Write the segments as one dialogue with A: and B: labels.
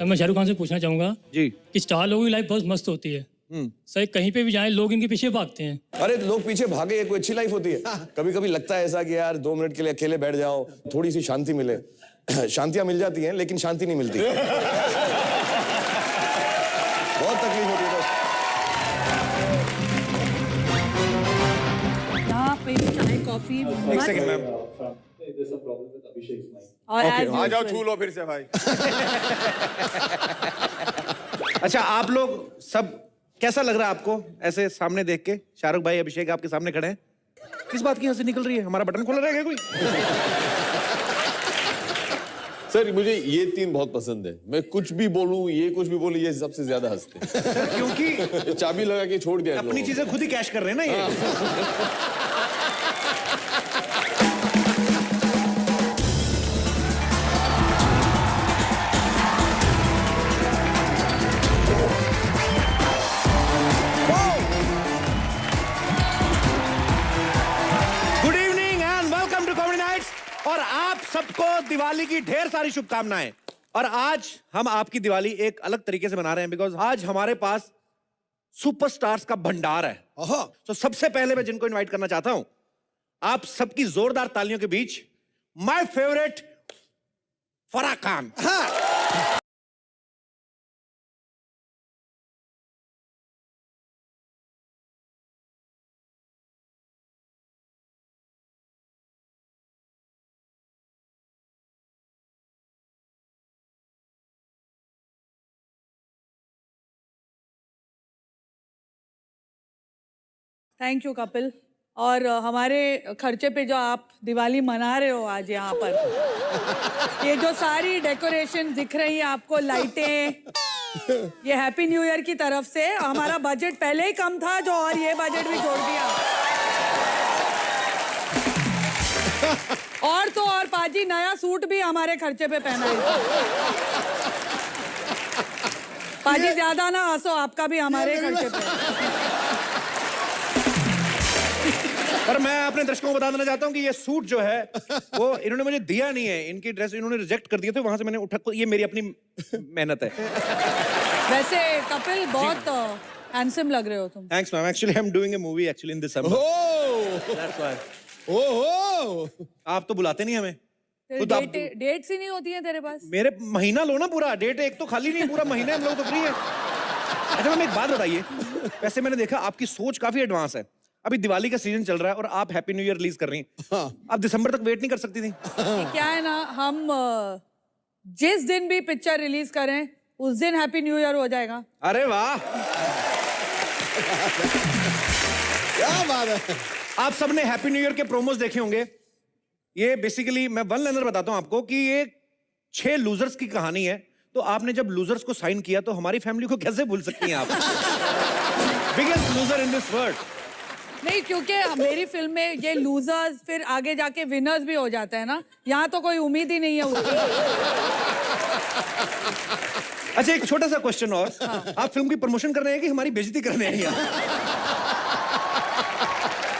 A: मैं शाहरुख खान से पूछना चाहूंगा
B: जी
A: कि स्टार लोगों की लाइफ बहुत मस्त होती है सर, कहीं पे भी जाएं लोग इनके पीछे भागते हैं।
C: अरे लोग पीछे भागे, कोई अच्छी लाइफ होती है। कभी कभी लगता है ऐसा कि यार 2 मिनट के लिए अकेले बैठ जाओ, थोड़ी सी शांति मिले। शांतियां मिल जाती हैं लेकिन शांति नहीं मिलती। बहुत तकलीफ होती है बस।
D: यहाँ पे चाय कॉफी
B: एक सेकंड मैम
D: और as
E: आ जाओ,
D: usual।
E: छू लो फिर से भाई।
B: अच्छा आप लोग सब कैसा लग रहा है आपको ऐसे सामने देख के? शाहरुख भाई अभिषेक आपके सामने खड़े हैं, किस बात की हंसी निकल रही है? हमारा बटन खोला रहेगा कोई?
F: सर मुझे ये 3 बहुत पसंद है। मैं कुछ भी बोलूं, ये कुछ भी बोलूं, ये सबसे ज्यादा हंसते हैं।
B: सर क्योंकि
F: चाबी लगा के छोड़ दिया इन
B: अपनी
F: लोगों
B: चीजें खुद ही कैश कर रहे हैं ना ये। Good evening and welcome to comedy nights. और आप सबको दिवाली की ढेर सारी शुभकामनाएं। और आज हम आपकी दिवाली एक अलग तरीके से मना रहे हैं बिकॉज आज हमारे पास सुपरस्टार्स का भंडार है। तो सबसे पहले मैं जिनको इनवाइट करना चाहता हूं, आप सबकी जोरदार तालियों के बीच my favourite Farah Khan.
D: Thank you Kapil. और हमारे खर्चे पे जो आप दिवाली मना रहे हो आज यहाँ पर, ये जो सारी डेकोरेशन दिख रही है आपको, लाइटें, ये हैप्पी न्यू ईयर की तरफ से। हमारा बजट पहले ही कम था जो, और ये बजट भी छोड़ दिया। और तो और पाजी नया सूट भी हमारे खर्चे पे पहना है। पाजी ज्यादा ना हंसो, आपका भी हमारे खर्चे पे।
B: पर मैं अपने दर्शकों को बता देना चाहता हूं कि ये सूट जो है वो इन्होंने मुझे दिया नहीं है, इनकी ड्रेस इन्होंने रिजेक्ट कर दिए थे, वहां से मैंने उठा, ये मेरी अपनी मेहनत है।
D: वैसे कपिल बहुत हैंडसम लग रहे हो तुम।
B: Thanks ma'am, actually I am doing a movie actually in December, that's why.
C: ओहो,
B: आप तो बुलाते नहीं हमें। खुद आप
D: डेट्स ही नहीं होती हैं तेरे पास।
B: मेरे महीना लो ना पूरा, डेट एक तो खाली नहीं, पूरा महीने हम लोग तो फ्री है। अच्छा मैम एक बात बताइए, वैसे मैंने देखा आपकी सोच काफी एडवांस है। अभी दिवाली का सीजन चल रहा है और आप हैप्पी न्यू ईयर रिलीज कर रही हैं। आप दिसंबर तक वेट नहीं कर सकती थी?
D: क्या है ना, हम जिस दिन भी पिक्चर रिलीज करें उस दिन हैप्पी न्यू ईयर हो जाएगा।
B: अरे वाह,
C: क्या बात है।
B: आप सबने हैप्पी न्यू ईयर के प्रोमोस देखे होंगे। ये बेसिकली मैं वन लाइनर बताता हूं आपको कि ये 6 लूजर्स की कहानी है। तो आपने जब लूजर्स को साइन किया तो हमारी फैमिली को कैसे भूल सकती हैं आप? Biggest loser in this world.
D: नहीं, क्योंकि मेरी फिल्म में ये लूजर्स फिर आगे जाके विनर्स भी हो जाते हैं ना, यहाँ तो कोई उम्मीद ही नहीं है उसकी।
B: अच्छा एक छोटा सा क्वेश्चन और, आप फिल्म की प्रमोशन कर रहे हैं कि हमारी बेइज्जती करने हैं यहाँ?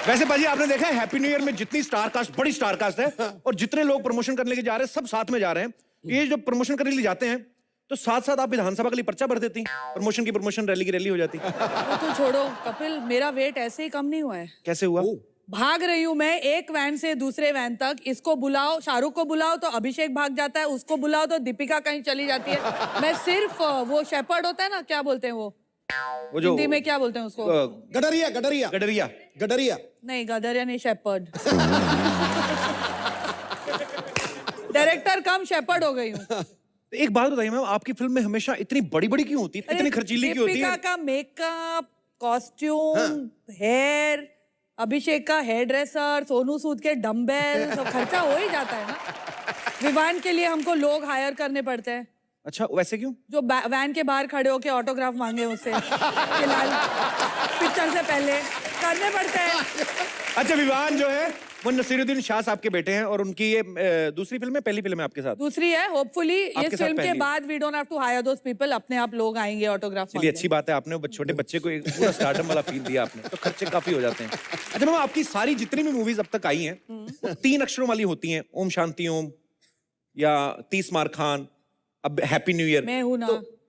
B: वैसे पाजी आपने देखा है हैप्पी न्यू ईयर में जितनी स्टार कास्ट, बड़ी स्टार कास्ट है, और जितने लोग प्रमोशन करने के जा रहे हैं सब साथ में जा रहे हैं। ये जो प्रमोशन करने के लिए जाते हैं तो साथ साथ आप विधानसभा के लिए पर्चा भर देती, प्रमोशन की प्रमोशन, रैली की रैली हो जाती।
D: वो तो छोड़ो कपिल, मेरा वेट ऐसे ही कम नहीं हुआ है।
B: कैसे हुआ?
D: भाग रही हूँ मैं एक वैन से दूसरे वैन तक। इसको बुलाओ, शाहरुख को बुलाओ तो अभिषेक भाग जाता है, उसको बुलाओ तो दीपिका कहीं चली जाती है। मैं सिर्फ वो शेपर्ड होता है ना, क्या बोलते हैं वो
B: जो
D: हिंदी में क्या बोलते हैं उसको?
C: गडरिया गडरिया
B: गडरिया।
C: गडरिया
D: नहीं, गदरिया नहीं, शेपर्ड। डायरेक्टर कम शेपर्ड हो गई हूँ।
B: एक बात बताइए मैम, आपकी फिल्म में हमेशा इतनी बड़ी बड़ी क्यों होती है, इतनी खर्चीली क्यों होती है?
D: दीपिका का मेकअप, कॉस्ट्यूम, हेयर, अभिषेक का हेयर ड्रेसर, सोनू सूद के डम्बेल, तो खर्चा हो ही जाता है ना। विवान के लिए हमको लोग हायर करने पड़ते हैं।
B: अच्छा वैसे क्यों?
D: जो वैन के बाहर खड़े होके ऑटोग्राफ मांगे उससे फिलहाल पिक्चर से पहले करने पड़ते हैं।
B: अच्छा विवान जो है वो नसीरुद्दीन शाह साहब के बेटे हैं और उनकी ये दूसरी फिल्म है, पहली फिल्म है आपके साथ?
D: दूसरी है, होपफुली इस
B: आपके साथ
D: फिल्म के
B: पहली है।
D: बाद we don't have to hire those people, अपने आप लोग आएंगे ऑटोग्राफ
B: चलिए अच्छी बात है, आपने छोटे बच्चे को एक पूरा स्टार्टअप वाला फील दिया आपने, तो खर्चे काफी हो जाते हैं। अच्छा मैम आपकी सारी जितनी भी मूवीज अब तक आई हैं वो 3 अक्षरों वाली होती हैं, ओम शांति ओम या 30 मार खान, अब हैप्पी न्यू ईयर।
D: मैं हूं ना।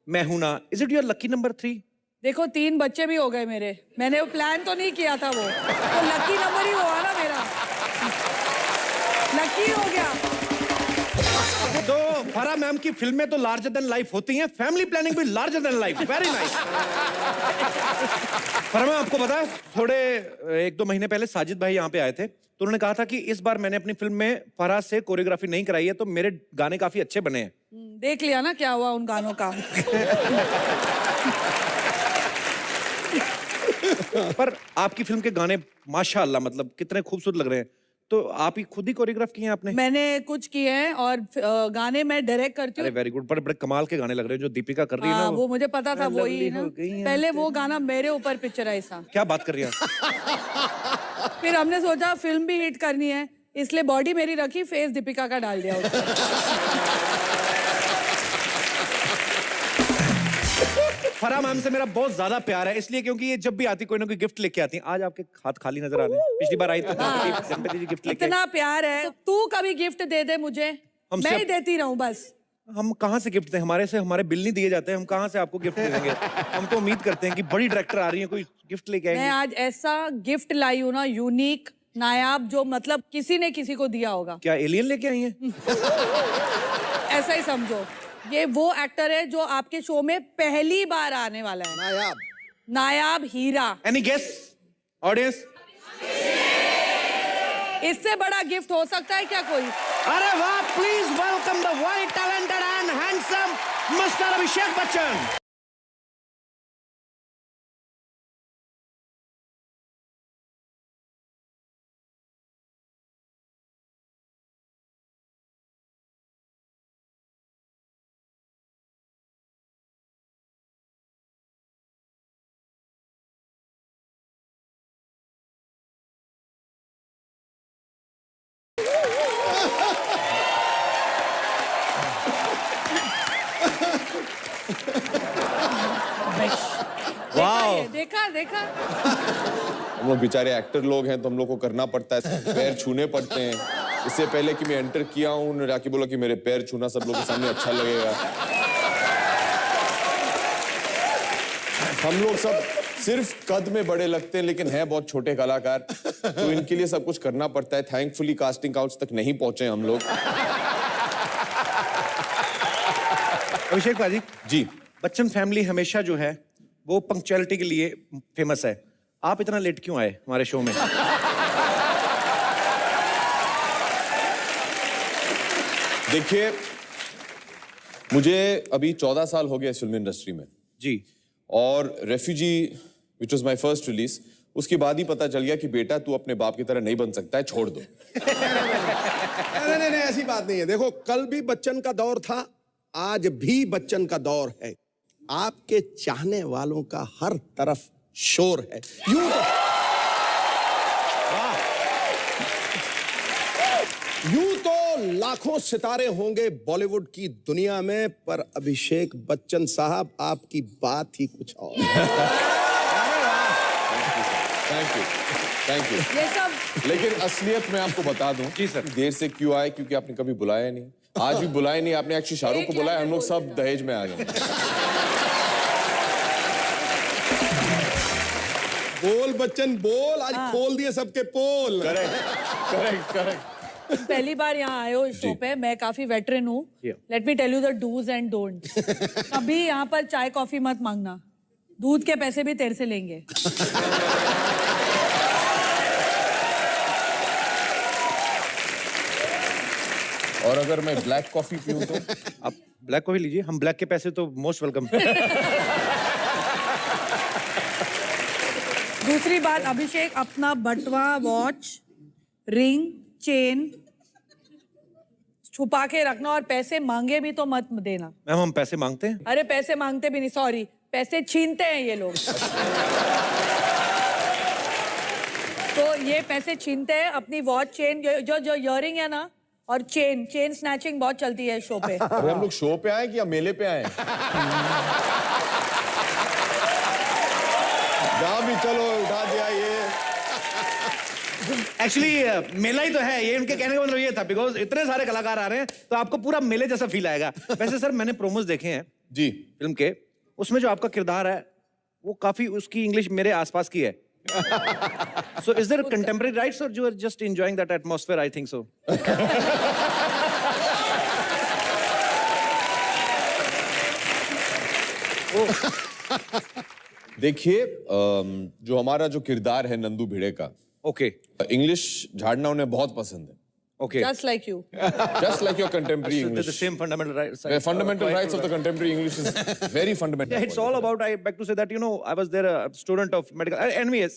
B: मैं हूं ना, is it your lucky number 3?
D: देखो 3 बच्चे भी हो गए मेरे, मैंने वो प्लान तो नहीं किया था, वो तो लकी नंबर ही हुआ ना मेरा, लकी हो गया।
B: तो फरा मैम की फिल्में तो लार्जर देन लाइफ होती हैं, फैमिली प्लानिंग भी larger than life. Very nice. फरा मैम, आपको पता है थोड़े 1-2 महीने पहले साजिद भाई यहाँ पे आए थे, तो उन्होंने कहा था कि इस बार मैंने अपनी फिल्म में फरा से कोरियोग्राफी नहीं कराई है, तो मेरे गाने काफी अच्छे बने हैं।
D: देख लिया ना क्या हुआ उन गानों का।
B: पर आपकी फिल्म के गाने माशाल्लाह मतलब कितने खूबसूरत लग रहे हैं। तो आप ही खुद ही कोरियोग्राफ किए हैं आपने?
D: मैंने कुछ किए हैं और गाने मैं डायरेक्ट करती
B: अरे
D: हूँ।
B: Very good. बड़े बड़े कमाल के गाने लग रहे हैं जो दीपिका कर रही है ना।
D: हाँ, वो मुझे पता था, वही
B: lovely
D: ना।
B: हो गई हैं
D: पहले वो गाना मेरे ऊपर पिक्चराइज था,
B: क्या बात कर रही है?
D: फिर हमने सोचा फिल्म भी हिट करनी है, इसलिए बॉडी मेरी रखी, फेस दीपिका का डाल दिया उसमें।
B: फरा मैम से मेरा बहुत ज्यादा प्यार है, इसलिए क्योंकि ये जब भी आती कोई ना कोई गिफ्ट लेके आती हैं। आज आपके हाथ खाली नजर आ रहे हैं। पिछली बार आई तो गणपति जी गिफ्ट लेके।
D: इतना प्यार है तो तू कभी गिफ्ट दे दे मुझे, मैं ही देती रहूं बस।
B: हम कहाँ से गिफ्ट दें? हमारे से हमारे बिल नहीं दिए जाते हैं, हम कहाँ से आपको गिफ्ट दे देंगे? हम तो उम्मीद करते हैं कि बड़ी डायरेक्टर आ रही है, कोई गिफ्ट लेके
D: मैं
B: आएंगे।
D: आज ऐसा गिफ्ट लाई हूं ना, यूनिक, नायाब, जो मतलब किसी ने किसी को दिया होगा।
B: क्या एलियन लेके आई हैं?
D: ऐसा ही समझो, ये वो एक्टर है जो आपके शो में पहली बार आने वाला है।
E: नायाब।
D: नायाब हीरा।
B: Any guess audience?
D: इससे बड़ा गिफ्ट हो सकता है क्या कोई?
B: अरे वाह, please welcome the white talented and handsome mister Abhishek Bachchan.
D: देखा देखा।
F: हम लोग बेचारे एक्टर लोग हैं तो हम लोग को करना पड़ता है, पैर छूने पड़ते हैं। इससे पहले कि मैं एंटर किया हूँ, उन्होंने जाके बोला कि मेरे पैर छूना सब लोगों के सामने अच्छा लगेगा। हम लोग सब सिर्फ कद में बड़े लगते हैं लेकिन हैं बहुत छोटे कलाकार, तो इनके लिए सब कुछ करना पड़ता है। थैंकफुली कास्टिंग काउच तक नहीं पहुंचे हम लोग।
B: अभिषेक बाजी
F: जी,
B: बच्चन फैमिली हमेशा जो है वो पंक्चुअलिटी के लिए फेमस है। आप इतना लेट क्यों आए हमारे शो में?
F: देखिए मुझे अभी 14 साल हो गया इस फिल्म इंडस्ट्री में
B: जी,
F: और refugee which was my first release, उसके बाद ही पता चल गया कि बेटा तू अपने बाप की तरह नहीं बन सकता है, छोड़ दो।
E: नहीं, ऐसी बात नहीं है। देखो, कल भी बच्चन का दौर था, आज भी बच्चन का दौर है। आपके चाहने वालों का हर तरफ शोर है। यूं तो लाखों सितारे होंगे बॉलीवुड की दुनिया में, पर अभिषेक बच्चन साहब आपकी बात ही कुछ और।
F: Thank you.
D: ये सब
F: लेकिन असलियत मैं आपको बता दूं
B: जी सर।
F: देर से क्यों आए, क्योंकि आपने कभी बुलाया नहीं। आज भी बुलाया नहीं आपने, एक्चुअली शाहरुख को बुलाया, हम लोग सब दहेज में आ गए।
E: बोल बच्चन बोल, आज खोल दिए सबके पोल।
F: करेक्ट।
D: पहली बार यहाँ आए हो इस शो पे, मैं काफी वेटरन हूँ। Let me tell you the do's and don't. कभी यहाँ पर चाय कॉफी मत मांगना, दूध के पैसे भी तेरे से लेंगे।
F: और अगर मैं ब्लैक कॉफी पीऊं तो?
B: आप ब्लैक कॉफी लीजिए, हम ब्लैक के पैसे तो मोस्ट वेलकम।
D: दूसरी बात, अभिषेक अपना बटवा, वॉच, रिंग, चेन छुपा के रखना, और पैसे मांगे भी तो मत देना।
B: मैम हम पैसे मांगते हैं?
D: अरे पैसे मांगते भी नहीं, सॉरी, पैसे छीनते हैं ये लोग। तो ये पैसे छीनते हैं। अपनी वॉच, चेन, जो इयररिंग है ना, और चेन स्नैचिंग बहुत चलती है शो पे।
F: अरे हम लोग शो पे आए कि या मेले पे आए? जहाँ भी चलो उठा दिया ये।
B: एक्चुअली मेला ही तो है ये, इनके कहने का मतलब ये था बिकॉज इतने सारे कलाकार आ रहे हैं तो आपको पूरा मेले जैसा फील आएगा। वैसे सर मैंने प्रोमोस देखे हैं
F: जी
B: फिल्म के, उसमें जो आपका किरदार है वो काफी उसकी इंग्लिश मेरे आसपास की है। So is there contemporary rights or you are just enjoying that atmosphere? I think so.
F: देखिए जो हमारा जो किरदार है नंदू भिड़े का,
B: Okay.
F: इंग्लिश झाड़ना उन्हें बहुत पसंद है।
B: Okay.
D: Just like you.
F: Just like your contemporary
B: So
F: English.
B: the same fundamental rights.
F: The fundamental rights of the contemporary English is very fundamental.
B: Yeah, it's all about. I beg to say that I was there a student of medical. Anyways,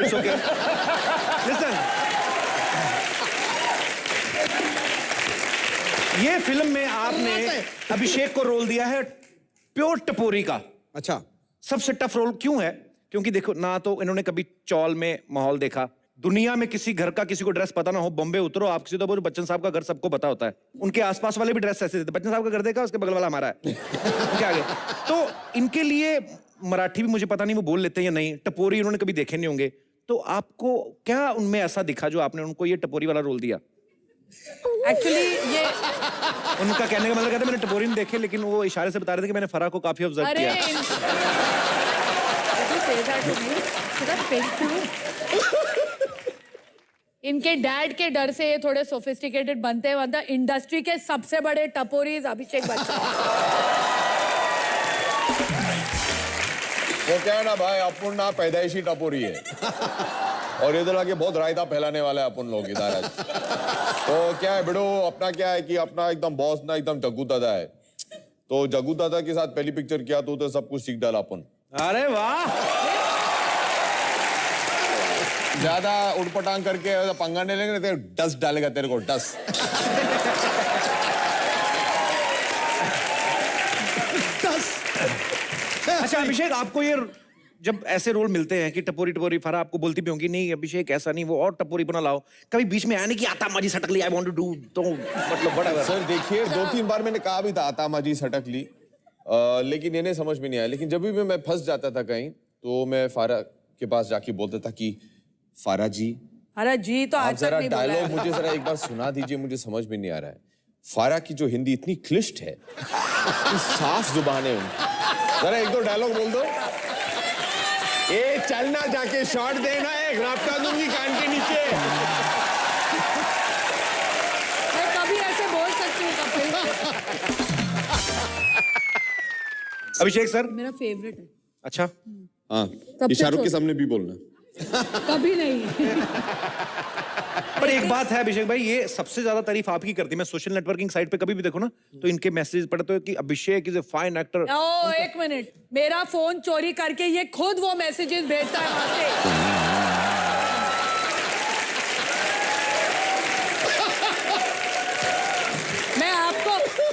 B: it's okay. Listen. ये film में आपने अभिषेक को role दिया है pure टपोरी का।
E: अच्छा,
B: सबसे tough role क्यों है? क्योंकि देखो ना तो इन्होंने कभी चौल में माहौल देखा, दुनिया में किसी घर का किसी को ड्रेस पता ना हो, बॉम्बे उतरो आप किसी तो बोलो बच्चन साहब का घर सबको पता होता है, उनके आसपास वाले भी ड्रेस ऐसे देते, बच्चन साहब का घर देखा उसके बगल वाला हमारा है। उनके आगे तो इनके लिए मराठी भी मुझे पता नहीं वो बोल लेते हैं या नहीं, टपोरी उन्होंने कभी देखे नहीं होंगे, तो आपको क्या उनमें ऐसा दिखा जो आपने उनको ये टपोरी वाला रोल दिया?
D: Actually ये
B: उनका कहने का मतलब कहता है मैंने टपोरी नहीं देखे, लेकिन वो इशारे से बता रहे थे कि मैंने फराह को काफी ऑब्जर्व
D: अरे
B: किया।
D: इनके डैड के डर से ये थोड़े सोफिस्टिकेटेड बनते हैं, वरना इंडस्ट्री के सबसे बड़े टपोरीज अभिषेक बच्चन।
F: वो क्या है ना भाई, अपन ना पैदाइशी टपोरी है और इधर आके बहुत रायता फैलाने वाला है अपन लोग इधर। तो क्या है बिड़ो, अपना क्या है कि अपना एकदम बॉस ना एकदम जग्गू दादा है, तो जग्गू दादा के साथ पहली पिक्चर किया तो सब कुछ सीख डाला अपन।
B: अरे वाह,
F: ज्यादा उड़पटांग करके पंगा नहीं लेंगे, तो डस्ट डालेगा तेरे को, डस्ट।
B: अच्छा अभिषेक, आपको ये जब ऐसे रोल मिलते हैं कि टपोरी टपोरी फरा आपको बोलती भी होंगी नहीं अभिषेक ऐसा नहीं, वो और टपोरी बना लाओ, कभी बीच में आने की आता माजी सटक ली, आई वांट टू डू, तो मतलब व्हाटएवर।
F: सर देखिए 2-3 बार मैंने कहा भी था आता माजी सटक ली, लेकिन इन्हें समझ में नहीं आया। लेकिन जब भी मैं फंस जाता था कहीं तो मैं फारा के पास जाके बोलता था कि फारा जी,
D: अरे जी तो
F: आप
D: आज तक
F: जरा
D: नहीं बोला
F: डायलॉग
D: है।
F: मुझे जरा एक बार सुना दीजिए, मुझे समझ में नहीं आ रहा है। फारा की जो हिंदी इतनी क्लिष्ट है, इतनी साफ जुबान है उनकी, जरा एक दो डायलॉग बोल दो। ए चलना जाके शॉट देना है, रापटा दूंगी कान के नीचे।
D: मैं कभी ऐसे बोल सकती हूँ कपिल।
B: अभिषेक सर
D: मेरा फेवरेट है।
B: अच्छा
F: हाँ,
D: तब
F: ये
D: से
F: शाहरुख के
D: छोड़-
F: सामने भी बोलना।
D: कभी नहीं।
B: पर एक बात है अभिषेक भाई, ये सबसे ज्यादा तारीफ आपकी करती है। मैं सोशल नेटवर्किंग साइट पे कभी भी देखो ना तो इनके मैसेज पढ़ते हो कि अभिषेक इज ए फाइन एक्टर।
D: ओ एक मिनट, मेरा फोन चोरी करके ये खुद वो मैसेजेस भेजता है वहां से।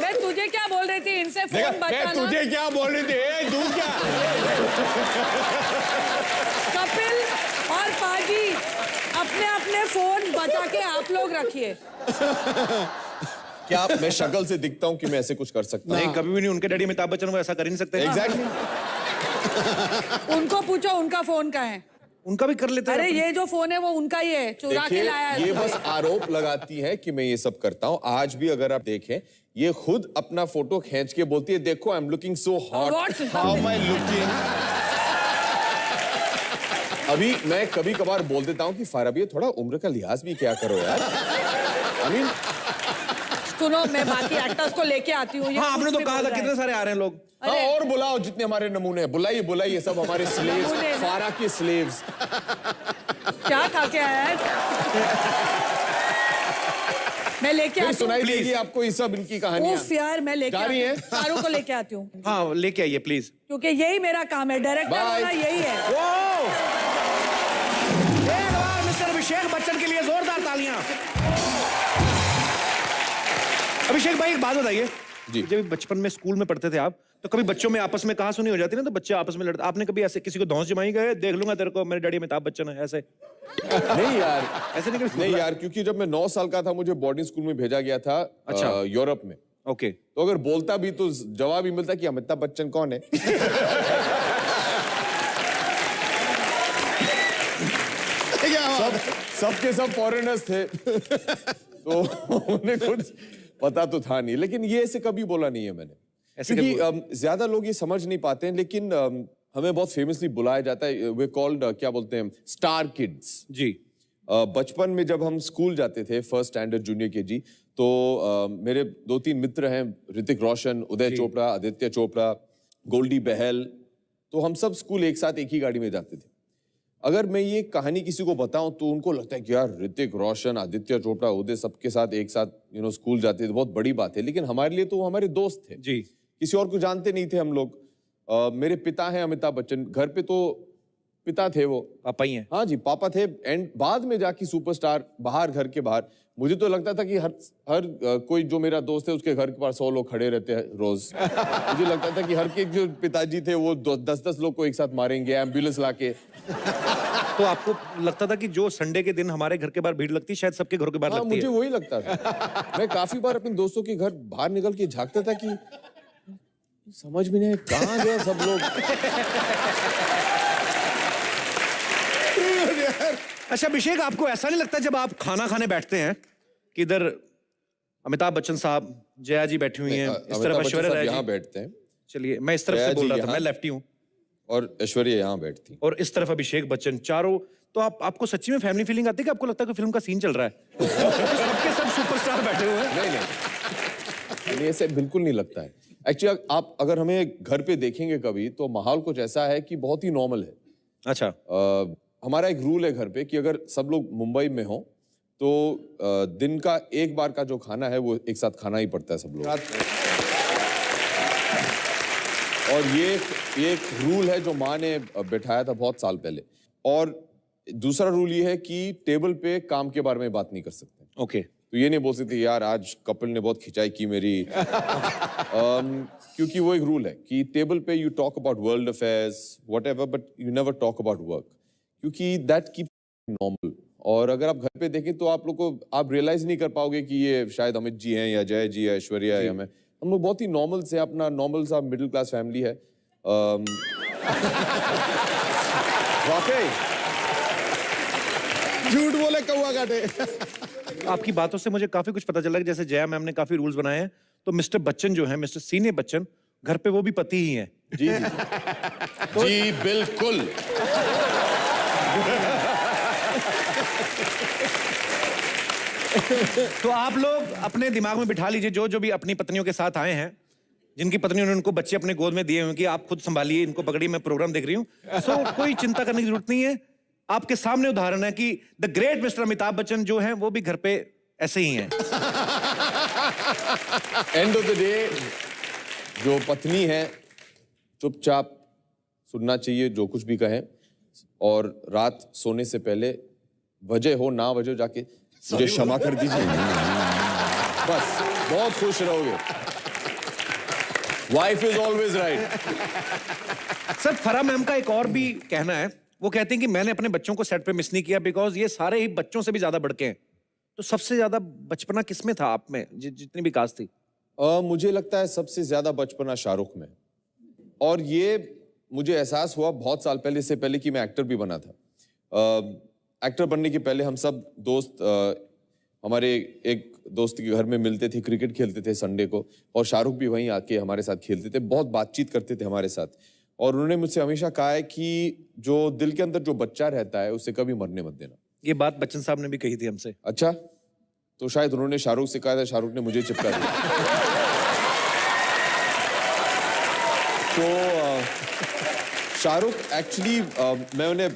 D: मैं तुझे क्या बोल रही थी, इनसे फोन बचाना।
F: तुझे क्या बोल रही थी, तू क्या?
D: कपिल और पाजी अपने अपने फोन बचा के आप लोग रखिए।
F: क्या मैं शक्ल से दिखता हूँ कि मैं ऐसे कुछ कर सकता हूँ?
B: नहीं कभी भी नहीं, उनके डैडी अमिताभ बच्चन वो ऐसा कर ही नहीं सकते।
F: एग्जैक्टली।
D: उनको पूछो उनका फोन कहाँ है।
B: उनका भी कर लेते हैं।
D: अरे ये जो फोन है वो उनका ही है, चुरा के
F: देखिए
D: लाया है।
F: ये बस आरोप लगाती है कि मैं ये सब करता हूँ। आज भी अगर आप देखें, ये खुद अपना फोटो खींच के बोलती है, देखो I am looking so hot,
D: What?
F: How am I looking. अभी मैं कभी कभार बोल देता हूँ कि फारा भी थोड़ा उम्र का लिहाज भी क्या करो यार। आई मीन
D: सुनो, मैं बाकी एक्टर्स को लेके आती हूँ। ये
B: हाँ
D: कुछ
B: आपने तो
D: भी
B: कहा
D: बोल
B: था
D: रहा है।
B: कितने सारे आ रहे हैं लोग।
F: हाँ, और बुलाओ जितने हमारे नमूने हैं, बुलाइए बुलाइए, सब हमारे स्लेव्स,
D: नमूने ना।
F: फारा के स्लेव्स।
D: क्या खा के आया है? मैं लेके
F: फिर
D: आती हूँ।
F: सुनाई देगी आपको ये सब इनकी कहानियां।
D: उफ यार, मैं लेके
F: जा
D: आती
F: रही
D: हूँ।
F: है?
D: शाहरुख को लेके आती हूँ
B: हाँ लेके आइए प्लीज।
D: क्योंकि यही मेरा काम है, डायरेक्टर
F: Bye.
D: होना यही है।
B: एक बार मिस्टर अभिषेक बच्चन के लिए जोरदार तालियां। अभिषेक भाई एक बात बताइए,
F: जी।
B: जब बचपन में स्कूल में पढ़ते थे आप, तो कभी बच्चों में आपस में कहा सुनी हो जाती ना, तो बच्चे आपस में लड़ते, आपने कभी ऐसे किसी को धौंस जमाई गए, देख लूंगा तेरे को, मेरे डैडी अमिताभ बच्चन है, ऐसे
F: नहीं यार,
B: ऐसे नहीं कभी?
F: नहीं यार, क्योंकि जब मैं 9 साल का था मुझे बोर्डिंग स्कूल में भेजा गया था।
B: अच्छा।
F: यूरोप में।
B: ओके
F: तो अगर बोलता भी तो जवाब ही मिलता कि अमिताभ बच्चन कौन है। सबके सब फॉरेनर्स थे तो उन्हें कुछ पता तो था नहीं, लेकिन ये ऐसे कभी बोला नहीं है मैंने, क्योंकि ज्यादा लोग ये समझ नहीं पाते हैं, लेकिन हमें बहुत फेमसली बुलाया जाता है, वे कॉल्ड क्या बोलते हैं, स्टार किड्स
B: जी।
F: बचपन में जब हम स्कूल जाते थे, फर्स्ट स्टैंडर्ड जूनियर केजी, तो मेरे 2-3 मित्र हैं, ऋतिक रोशन, उदय चोपड़ा, आदित्य चोपड़ा, गोल्डी बहल, तो हम सब स्कूल एक साथ एक ही गाड़ी में जाते थे। अगर मैं ये कहानी किसी को बताऊं तो उनको लगता है कि यार ऋतिक रोशन, आदित्य चोपड़ा, उदय सबके साथ एक साथ स्कूल जाते थे, बहुत बड़ी बात है, लेकिन हमारे लिए तो वो हमारे दोस्त थे
B: जी।
F: किसी और को जानते नहीं थे हम लोग। मेरे पिता हैं अमिताभ बच्चन, घर पे तो पिता थे वो,
B: पापा ही हैं।
F: हाँ जी, पापा थे, एंड बाद में जाके सुपरस्टार बाहर, घर के बाहर। मुझे तो लगता था कि हर कोई जो मेरा दोस्त है उसके घर के पास 100 लोग खड़े रहते हैं रोज। मुझे लगता था कि हर के जो पिताजी थे वो 10-10 लोग को एक साथ मारेंगे एम्बुलेंस लाके।
B: तो आपको लगता था कि जो संडे के दिन हमारे घर के बाहर भीड़ लगती है, शायद सबके घरों के बाहर
F: हाँ,
B: लगती
F: मुझे
B: है।
F: वही लगता था। मैं काफी बार अपने दोस्तों के घर बाहर निकल के झांकता था कि समझ में नहीं कहाँ गए सब लोग।
B: अच्छा अभिषेक, आपको ऐसा नहीं लगता जब आप खाना खाने बैठते हैं कि इधर अमिताभ बच्चन साहब, जया जी बैठी हुई हैं, इस तरफ ऐश्वर्या राय
F: यहाँ
B: जी,
F: बैठते हैं
B: चलिए मैं इस तरफ
F: जया
B: से बोल
F: जी
B: रहा था,
F: यहाँ।
B: मैं लेफ्टी हूँ,
F: और ऐश्वर्या यहाँ बैठती।
B: और इस तरफ अभिषेक बच्चन, चारों। तो आपको सच्ची में फैमिली फीलिंग आती है कि आपको लगता है कि फिल्म का सीन चल रहा है? सबके सब सुपरस्टार बैठे हुए हैं।
F: नहीं, ऐसे बिल्कुल नहीं लगता है। एक्चुअली आप अगर हमें घर पे देखेंगे कभी, तो माहौल कुछ ऐसा है कि बहुत ही नॉर्मल है।
B: अच्छा।
F: हमारा एक रूल है घर पे कि अगर सब लोग मुंबई में हो तो दिन का एक बार का जो खाना है वो एक साथ खाना ही पड़ता है सब लोग। और ये एक रूल है जो माँ ने बैठाया था बहुत साल पहले। और दूसरा रूल ये है कि टेबल पे काम के बारे में बात नहीं कर सकते।
B: ओके।
F: तो ये नहीं बोल सकते यार आज कपिल ने बहुत खिंचाई की मेरी। क्योंकि वो एक रूल है कि टेबल पे you talk about world affairs whatever, but you never talk about work, क्योंकि दैट कीप नॉर्मल। और अगर आप घर पे देखें तो आप लोग को आप रियलाइज नहीं कर पाओगे कि ये शायद अमित जी हैं या जय जी या ऐश्वर्या या मैं। हम लोग बहुत ही नॉर्मल से, अपना नॉर्मल सा मिडिल क्लास फैमिली है। वाकई
E: झूठ बोले कौवा काटे।
B: आपकी बातों से मुझे काफी कुछ पता चला कि जैसे जया मैम ने काफी रूल्स बनाए हैं, तो मिस्टर बच्चन जो है, मिस्टर सीनियर बच्चन, घर पे वो भी पति ही हैं।
F: जी जी बिल्कुल।
B: तो आप लोग अपने दिमाग में बिठा लीजिए, जो जो भी अपनी पत्नियों के साथ आए हैं, जिनकी पत्नियों ने उनको बच्चे अपने गोद में दिए हुए कि आप खुद संभालिए, इनको पकड़िए, मैं प्रोग्राम देख रही हूँ। सो कोई चिंता करने की जरूरत नहीं है। आपके सामने उदाहरण है कि the great mister Amitabh Bachchan जो हैं वो भी घर पे ऐसे ही हैं।
F: एंड ऑफ द डे जो पत्नी है चुपचाप सुनना चाहिए जो कुछ भी कहें, और रात सोने से पहले वजह हो ना वजह जाके मुझे क्षमा कर दीजिए, बस बहुत खुश रहोगे। Wife is always right.
B: Sir फरा मैम का एक और भी कहना है, वो कहते हैं कि मैंने अपने बच्चों को सेट पे मिस नहीं किया बिकॉज ये सारे ही बच्चों से भी ज्यादा बढ़के हैं। तो सबसे ज्यादा बचपना किसमें था आप में, जितनी भी कास्ट थी?
F: मुझे लगता है सबसे ज्यादा बचपना शाहरुख में, और ये मुझे एहसास हुआ बहुत साल पहले, इससे पहले कि मैं एक्टर भी बना था। एक्टर बनने के पहले हम सब दोस्त हमारे एक दोस्त के घर में मिलते थे, क्रिकेट खेलते थे संडे को, और शाहरुख भी वहीं आके हमारे साथ खेलते थे, बहुत बातचीत करते थे हमारे साथ। और उन्होंने मुझसे हमेशा कहा है कि जो दिल के अंदर जो बच्चा रहता है उसे कभी मरने मत देना।
B: ये बात बच्चन साहब ने भी कही थी हमसे।
F: अच्छा, तो शायद उन्होंने शाहरुख से कहा था, शाहरुख ने मुझे चिपका दिया। तो शाहरुख एक्चुअली मैं उन्हें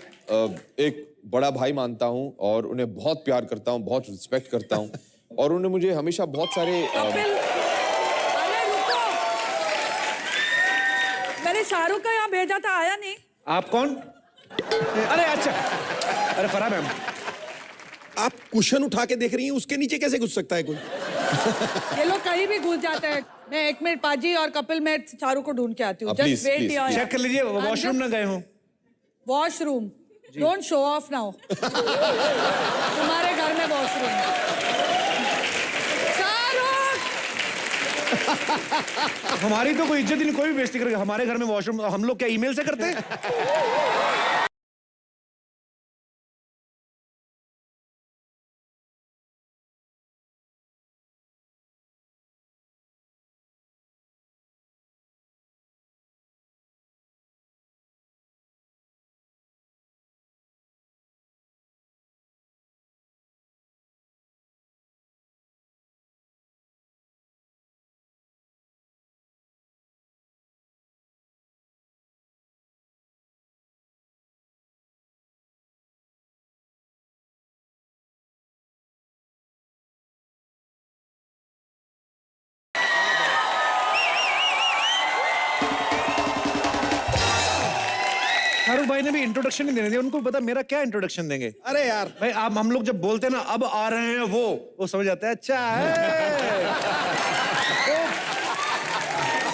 F: एक बड़ा भाई मानता हूं और उन्हें बहुत प्यार करता हूं, बहुत रिस्पेक्ट करता हूं, और उन्होंने मुझे हमेशा बहुत सारे
D: अरे रुको, मैंने शाहरुख का यहाँ भेजा था, आया नहीं।
B: आप कौन? अरे अच्छा, अरे फरा मैम,
E: आप कुशन उठा के देख रही हैं, उसके नीचे कैसे घुस सकता है कोई?
D: ये लोग कहीं भी घुस जाते हैं। मैं 1 मिनट पाजी और कपिल, मैं शाहरुख को ढूंढ के आती हूँ।
F: please,
D: just wait
F: please,
D: your.
B: चेक कर लीजिए वॉशरूम ना गए हो।
D: Washroom, don't show off now. तुम्हारे घर में वॉशरूम। शाहरुख,
B: हमारी तो कोई इज्जत ही नहीं, कोई भी बेइज्जती करेगा। हमारे घर में वॉशरूम हम लोग क्या ईमेल से करते हैं? शाहरुख भाई ने भी इंट्रोडक्शन नहीं देने दिया, उनको पता मेरा क्या इंट्रोडक्शन देंगे।
E: अरे यार
B: भाई आप हम लोग जब बोलते हैं ना अब आ रहे हैं वो समझ आता है अच्छा है।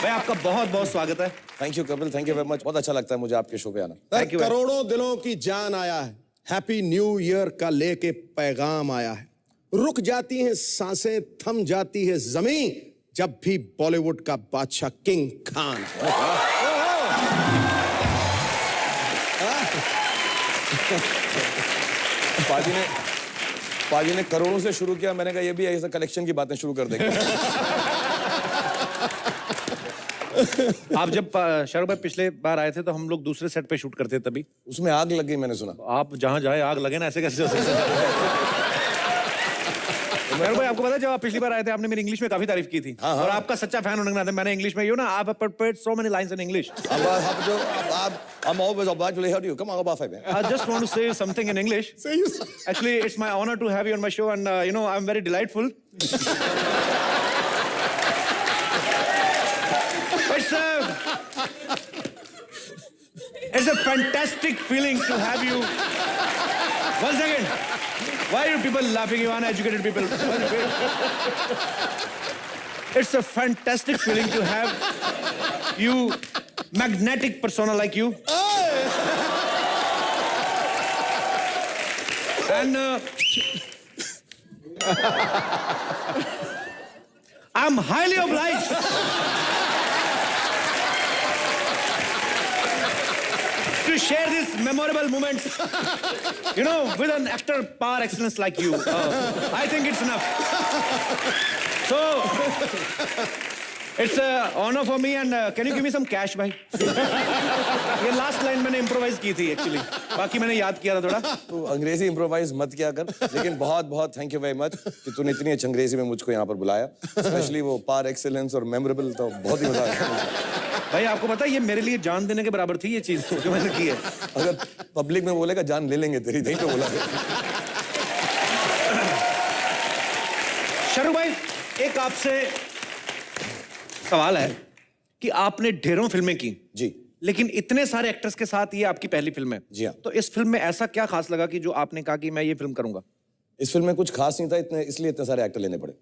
B: भाई आपका बहुत बहुत स्वागत है।
C: Thank you Kapil, thank you very much. बहुत अच्छा लगता है मुझे आपके शो पे आना।
B: Thank you,
E: करोड़ों दिलों की जान आया है, हैप्पी न्यू ईयर का लेके पैगाम आया है। रुक जाती हैं सांसें, थम जाती है जमीन जब भी बॉलीवुड का बादशाह किंग खान।
C: पाजी ने करोड़ों से शुरू किया, मैंने कहा ये भी ऐसा कलेक्शन की बातें शुरू कर देंगे।
B: आप जब शाहरुख भाई पिछले बार आए थे तो हम लोग दूसरे सेट पे शूट करते तभी
C: उसमें आग लग गई मैंने सुना।
B: आप जहां जाए आग लगे ना, ऐसे कैसे हो सकता है? शाहरुख भाई आपको पता है जब आप पिछली बार आए थे आपने मेरी इंग्लिश में काफी तारीफ की थी। और आपका सच्चा फैन होने के नाते मैंने इंग्लिश में आप prepared so many lines in English.
C: I'm always obliged to hear you. Come on, about 5 minutes.
B: I just want to say something in English. Actually, it's my honor to have you on my show, and I'm very delightful. It's a fantastic feeling to have you. One second. Why are you people laughing? You uneducated people. It's a fantastic feeling to have you, magnetic persona like you. And I'm highly obliged to share these memorable moments, with an actor par excellence like you. I think it's enough. So, it's an honor for me, and can you give me some cash, भाई? ये last line मैंने improvise की थी actually, बाकी मैंने याद किया था थोड़ा।
C: तो अंग्रेजी इम्प्रोवाइज मत किया कर, लेकिन बहुत बहुत थैंक यू वेरी मच कि तूने इतनी अच्छी अंग्रेजी में मुझको यहाँ पर बुलाया, स्पेशली वो पार एक्सेलेंस और मेमोरेबल, तो बहुत ही मजा आया।
B: भाई आपको पता है ये मेरे लिए जान देने के बराबर थी ये चीज जो मैंने की है।
C: अगर पब्लिक में बोलेगा जान ले लेंगे तेरी, नहीं तो बोला।
B: शाहरुख भाई एक आपसे सवाल है कि आपने ढेरों फिल्में की
C: जी,
B: लेकिन इतने सारे एक्टर्स के साथ ये आपकी पहली फिल्म है।
C: जी हाँ।
B: तो इस फिल्म में ऐसा क्या खास लगा कि जो आपने कहा कि मैं ये फिल्म करूंगा?
C: इस फिल्म में कुछ खास नहीं था, इसलिए इतने सारे एक्टर लेने पड़े।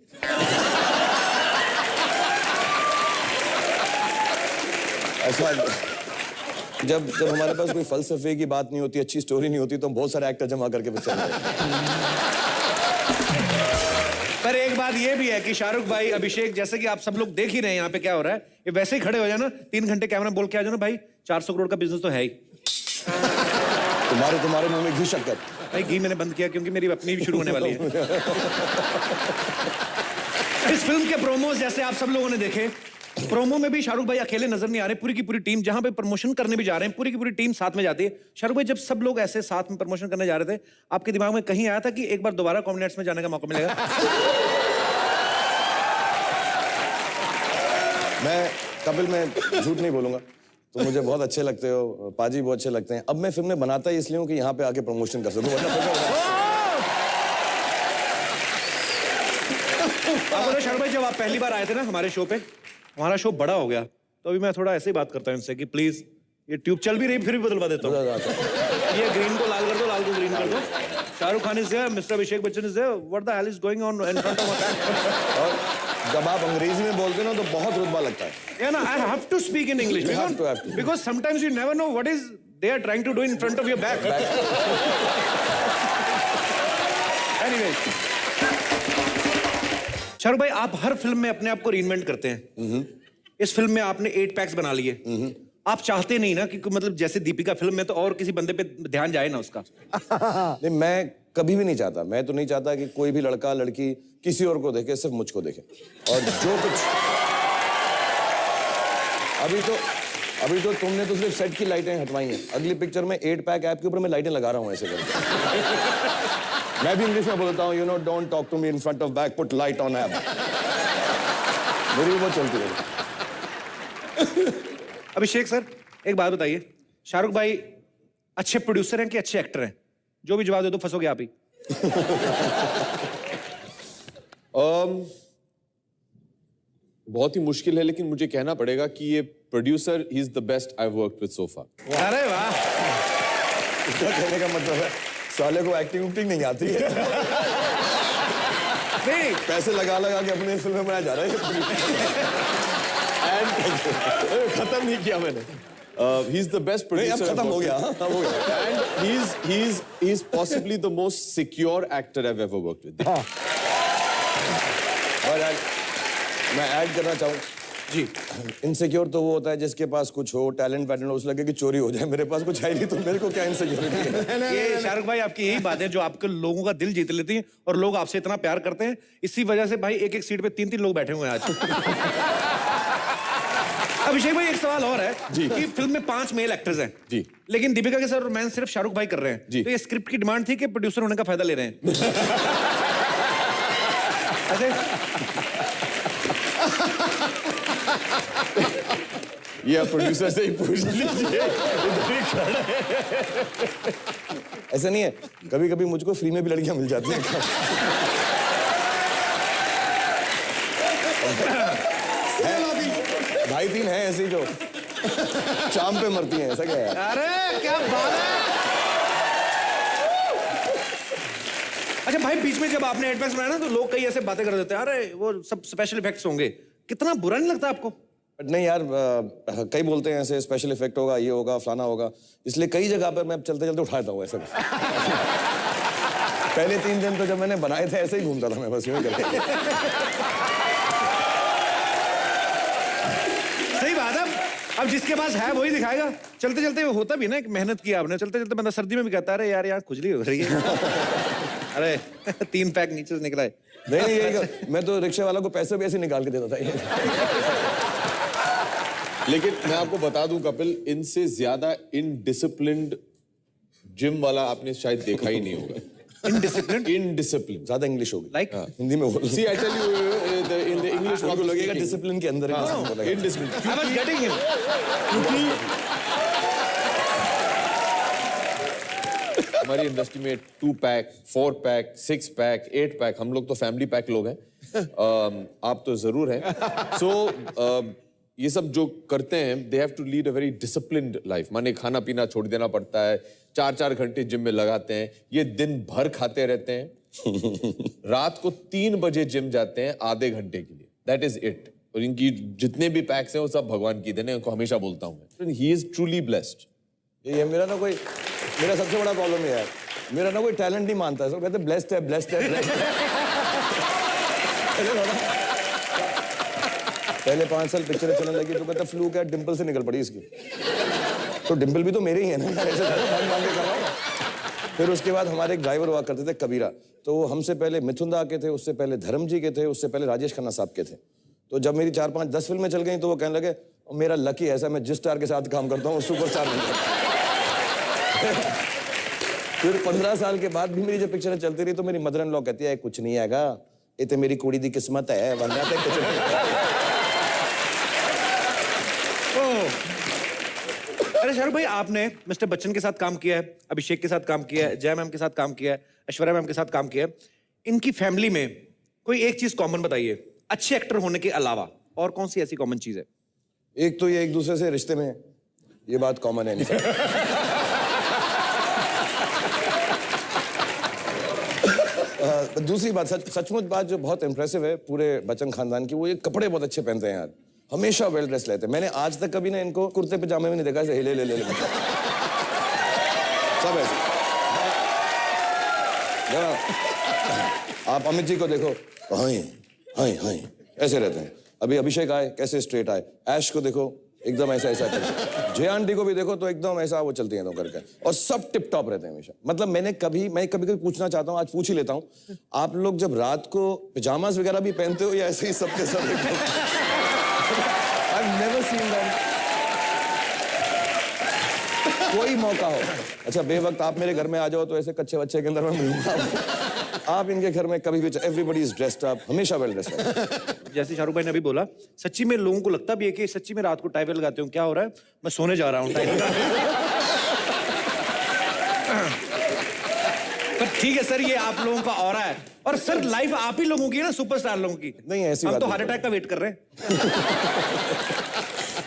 C: ऐसा जब हमारे पास कोई फलसफे की बात नहीं होती, अच्छी स्टोरी नहीं होती, तो हम बहुत सारे एक्टर जमा करके पिक्चर बनाते।
B: पर एक बात ये भी है कि शाहरुख भाई, अभिषेक, जैसे कि आप सब लोग देख ही रहे हैं यहाँ पे क्या हो रहा है, ये वैसे ही खड़े हो जाए ना, 3 घंटे कैमरा बोल के आ जाओ ना भाई, 400 करोड़ का बिजनेस तो है ही।
C: तुम्हारे मुंह में घी शक्कर।
B: भाई घी मैंने बंद किया क्योंकि मेरी अपनी भी शुरू होने वाली है। इस फिल्म के प्रोमोज जैसे आप सब लोगों ने देखे, प्रोमो में भी शाहरुख भाई अकेले नजर नहीं आ रहे, पूरी की पूरी टीम, जहां पे प्रमोशन करने भी जा रहे हैं पूरी की पूरी टीम साथ में जाती है। शाहरुख भाई जब सब लोग ऐसे साथ में प्रमोशन करने जा रहे थे, आपके दिमाग में कहीं आया था कि एक बार दोबारा कॉमेडी नाइट्स में जाने का मौका मिलेगा?
C: मैं कपिल, मैं झूठ नहीं बोलूंगा, तो मुझे बहुत अच्छे लगते हो, पाजी बहुत अच्छे लगते हैं। अब मैं फिल्में बनाता ही इसलिए हूँ कि यहाँ पे आके प्रमोशन कर सकूं,
B: आपको शाहरुख भाई जब आप पहली बार आए थे ना हमारे शो पे, हमारा शो बड़ा हो गया, तो अभी मैं थोड़ा ऐसे ही बात करता हूँ इनसे कि प्लीज ये ट्यूब चल भी रही फिर भी बदलवा देता हूँ, ये ग्रीन को लाल कर दो, लाल को ग्रीन कर दो। Shahrukh Khan is there, mister Abhishek Bachchan is there, what the hell is going on in front of us?
C: और जब आप अंग्रेजी में बोलते हो ना तो बहुत रुतबा लगता है।
B: Yeah, no, I have to speak in English
C: have to.
B: because sometimes you never know what is they are trying to do in front of your back. Anyway, Shahrukh भाई आप हर फिल्म में अपने आप को रीइन्वेंट करते हैं। इस फिल्म में आपने 8 पैक्स बना लिए। आप चाहते नहीं ना कि मतलब जैसे दीपिका फिल्म में तो और किसी बंदे पे ध्यान जाए ना उसका?
C: नहीं, मैं कभी भी नहीं चाहता, मैं तो नहीं चाहता कि कोई भी लड़का लड़की किसी और को देखे, सिर्फ मुझको देखे। और जो कुछ अभी तो तुमने तो सिर्फ सेट की लाइटें हटवाई हैं, अगली पिक्चर में 8 पैक ऐप के ऊपर मैं लाइटें लगा रहा हूँ ऐसे करके। मैं भी इंग्लिश में बोलता हूँ, don't talk to me in front of back, put light on app. मेरी भी बहुत चलती है।
B: अभिषेक सर एक बात बताइए, शाहरुख भाई अच्छे प्रोड्यूसर हैं कि अच्छे एक्टर हैं? जो भी जवाब दे दो फंसोगे आप ही।
F: बहुत ही मुश्किल है, लेकिन मुझे कहना पड़ेगा कि ये producer he is the best I worked with so far.
B: अरे वाह,
C: इसका कहने का मतलब है साले को एक्टिंग उक्टिंग नहीं आती है।
B: नहीं
C: पैसे लगा लगा के अपने फिल्म बनाया जा रहा है।
F: खत्म नहीं किया मैंने। He is the best
C: नहीं,
F: producer.
C: अब खत्म हो गया, हाँ, हो गया।
F: And he's possibly the most secure actor I've ever worked with.
C: और मैं ऐड करना चाहूँ
B: जी,
C: इनसिक्योर तो वो होता है जिसके पास कुछ हो, टैलेंट वैलेंट हो, उसे लगे कि चोरी हो जाए। मेरे पास कुछ है नहीं तो मेरे को क्या इनसिक्योरिटी है।
B: ये शाहरुख भाई आपकी यही बात है जो आपके लोगों का दिल जीत लेती है और लोग आपसे इतना प्यार करते हैं। इसी वजह से भाई एक एक सीट पे 3-3 लोग बैठे हुए हैं आज। अभिषेक भाई एक सवाल और है
F: जी।
B: कि फिल्म में 5 मेल एक्टर्स हैं
F: जी।
B: लेकिन दीपिका के साथ रोमांस सिर्फ शाहरुख भाई कर रहे हैं
F: जी।
B: तो ये स्क्रिप्ट की डिमांड थी कि प्रोड्यूसर होने का फायदा ले रहे हैं? ऐसे
F: ये आप प्रोड्यूसर से ही पूछ लीजिए।
C: ऐसा नहीं है, कभी कभी मुझको फ्री में भी लड़कियां मिल जाती हैं। भाई 3 हैं ऐसी जो शाम पे मरती हैं। ऐसा क्या है?
B: अरे क्या बात है। अच्छा भाई बीच में जब आपने एडवैक्स बनाया ना तो लोग कई ऐसे बातें कर देते हैं अरे वो सब स्पेशल इफेक्ट्स होंगे। कितना बुरा नहीं लगता आपको?
C: बट नहीं यार, कई बोलते हैं ऐसे स्पेशल इफेक्ट होगा, ये होगा, फलाना होगा, इसलिए कई जगह पर मैं चलते चलते उठा देता हूँ ऐसा। पहले 3 दिन तो जब मैंने बनाए थे ऐसे ही घूमता था मैं, बस यूं ही करके।
B: सही बात है। अब जिसके पास है वही दिखाएगा। चलते चलते वो होता भी ना कि मेहनत की आपने। चलते चलते बंदा सर्दी में भी कहता है अरे यार खुजली हो रही है। अरे 3 पैक नीचे से निकला है।
C: नहीं यही मैं तो रिक्शे वाला को पैसे भी ऐसे निकाल के देता था ये।
F: लेकिन मैं आपको बता दूं कपिल, इनसे ज्यादा इनडिसिप्लिन्ड जिम वाला आपने शायद देखा ही नहीं होगा। इनडिसिप्लिन
C: ज्यादा इंग्लिश होगी।
B: Like?
C: हिंदी में बोल।
F: See, I tell you, in the English,
C: आपको लगेगा डिसिप्लिन के अंदर
F: indiscipline.
B: I was getting him.
F: हमारी इंडस्ट्री में 2 पैक, 4 पैक, 6 पैक, 8 पैक, हम लोग तो फैमिली पैक लोग हैं। आप तो जरूर हैं। So ये सब जो करते हैं, they have to lead a very disciplined life. माने खाना पीना छोड़ देना पड़ता है, 4-4 घंटे जिम में लगाते हैं, ये दिन भर खाते रहते हैं, रात को 3 बजे जिम जाते हैं आधे घंटे के लिए। That is it. और इनकी जितने भी पैक्स हैं वो सब भगवान की देन है, उनको हमेशा बोलता हूँ मैं। He is truly blessed.
C: ये मेरा सबसे बड़ा प्रॉब्लम ये है, मेरा ना कोई टैलेंट नहीं मानता है। सब कहते ब्लेस्ड है, ब्लेस्ड है, ब्लेस्ड है। पहले 5 साल पिक्चर चलने लगी तो कहता फ्लू क्या, डिंपल से निकल पड़ी इसकी। तो डिंपल भी तो मेरे ही है ना, ऐसे मांग के कर रहा हूं। फिर उसके बाद हमारे एक ड्राइवर हुआ करते थे कबीरा, तो वो हमसे पहले मिथुन दा के थे, उससे पहले धर्म जी के थे, उससे पहले राजेश खन्ना साहब के थे। तो जब मेरी 4, 5, 10 फिल्में चल गई तो वो कहने लगे मेरा लकी ऐसा, मैं जिस स्टार के साथ काम करता हूँ सुपरस्टार बन जाता। फिर 15 साल के बाद भी मेरी जब पिक्चरें चलती रही तो मेरी मदर इन लॉ कहती है कुछ नहीं आएगा, ये तो मेरी कुड़ी दी किस्मत है, वरना तो कुछ नहीं।
B: अरे शाहरुख भाई आपने मिस्टर बच्चन के साथ काम किया है, अभिषेक के साथ काम किया है, जया मैम के साथ काम किया है, ऐश्वर्या मैम के साथ काम किया है। इनकी फैमिली में कोई एक चीज कॉमन बताइए, अच्छे एक्टर होने के अलावा और कौन सी ऐसी कॉमन चीज है?
C: एक तो ये एक दूसरे से रिश्ते में है, ये बात कॉमन है इनसे। दूसरी बात सचमुच बात जो बहुत इंप्रेसिव है पूरे बच्चन खानदान की, वो ये कपड़े बहुत अच्छे पहनते हैं यार, हमेशा वेल ड्रेस लेते हैं। मैंने आज तक कभी ना इनको कुर्ते पजामे में नहीं देखा, ऐसे हिले ले ले सब ऐसे। आप अमित जी को देखो, हाय हाय हाय ऐसे रहते हैं। अभी अभिषेक आए कैसे स्ट्रेट आए, ऐश को देखो एकदम ऐसा ऐसा करके, जया आंटी को भी देखो तो एकदम ऐसा वो चलती हैं तो करके, और सब टिप टॉप रहते हैं हमेशा। मतलब मैं कभी पूछना चाहता हूँ, आज पूछ ही लेता हूँ, आप लोग जब रात को पिजामास वगैरह भी पहनते हो या ऐसे ही सबके सब? I've never seen that. कोई मौका हो, अच्छा बेवक्त आप मेरे घर में आ जाओ तो ऐसे कच्चे बच्चे के अंदर मैं मिलूंगा। आप इनके घर में कभी भी, एवरीबॉडी इज ड्रेस्ड अप, हमेशा वेल ड्रेस्ड अप।
B: जैसे शाहरुख भाई ने अभी बोला, सच्ची में लोगों को लगता भी है कि सच्ची में रात को टाई लगाते हो, क्या हो रहा है, मैं सोने जा रहा हूँ टाई लगा। पर ठीक है सर, ये आप लोगों का ऑरा है, और सर लाइफ आप ही लोगों की है ना, सुपरस्टार लोगों की।
C: नहीं ऐसी
B: हम
C: बात
B: तो हार्ट अटैक का वेट कर रहे हैं।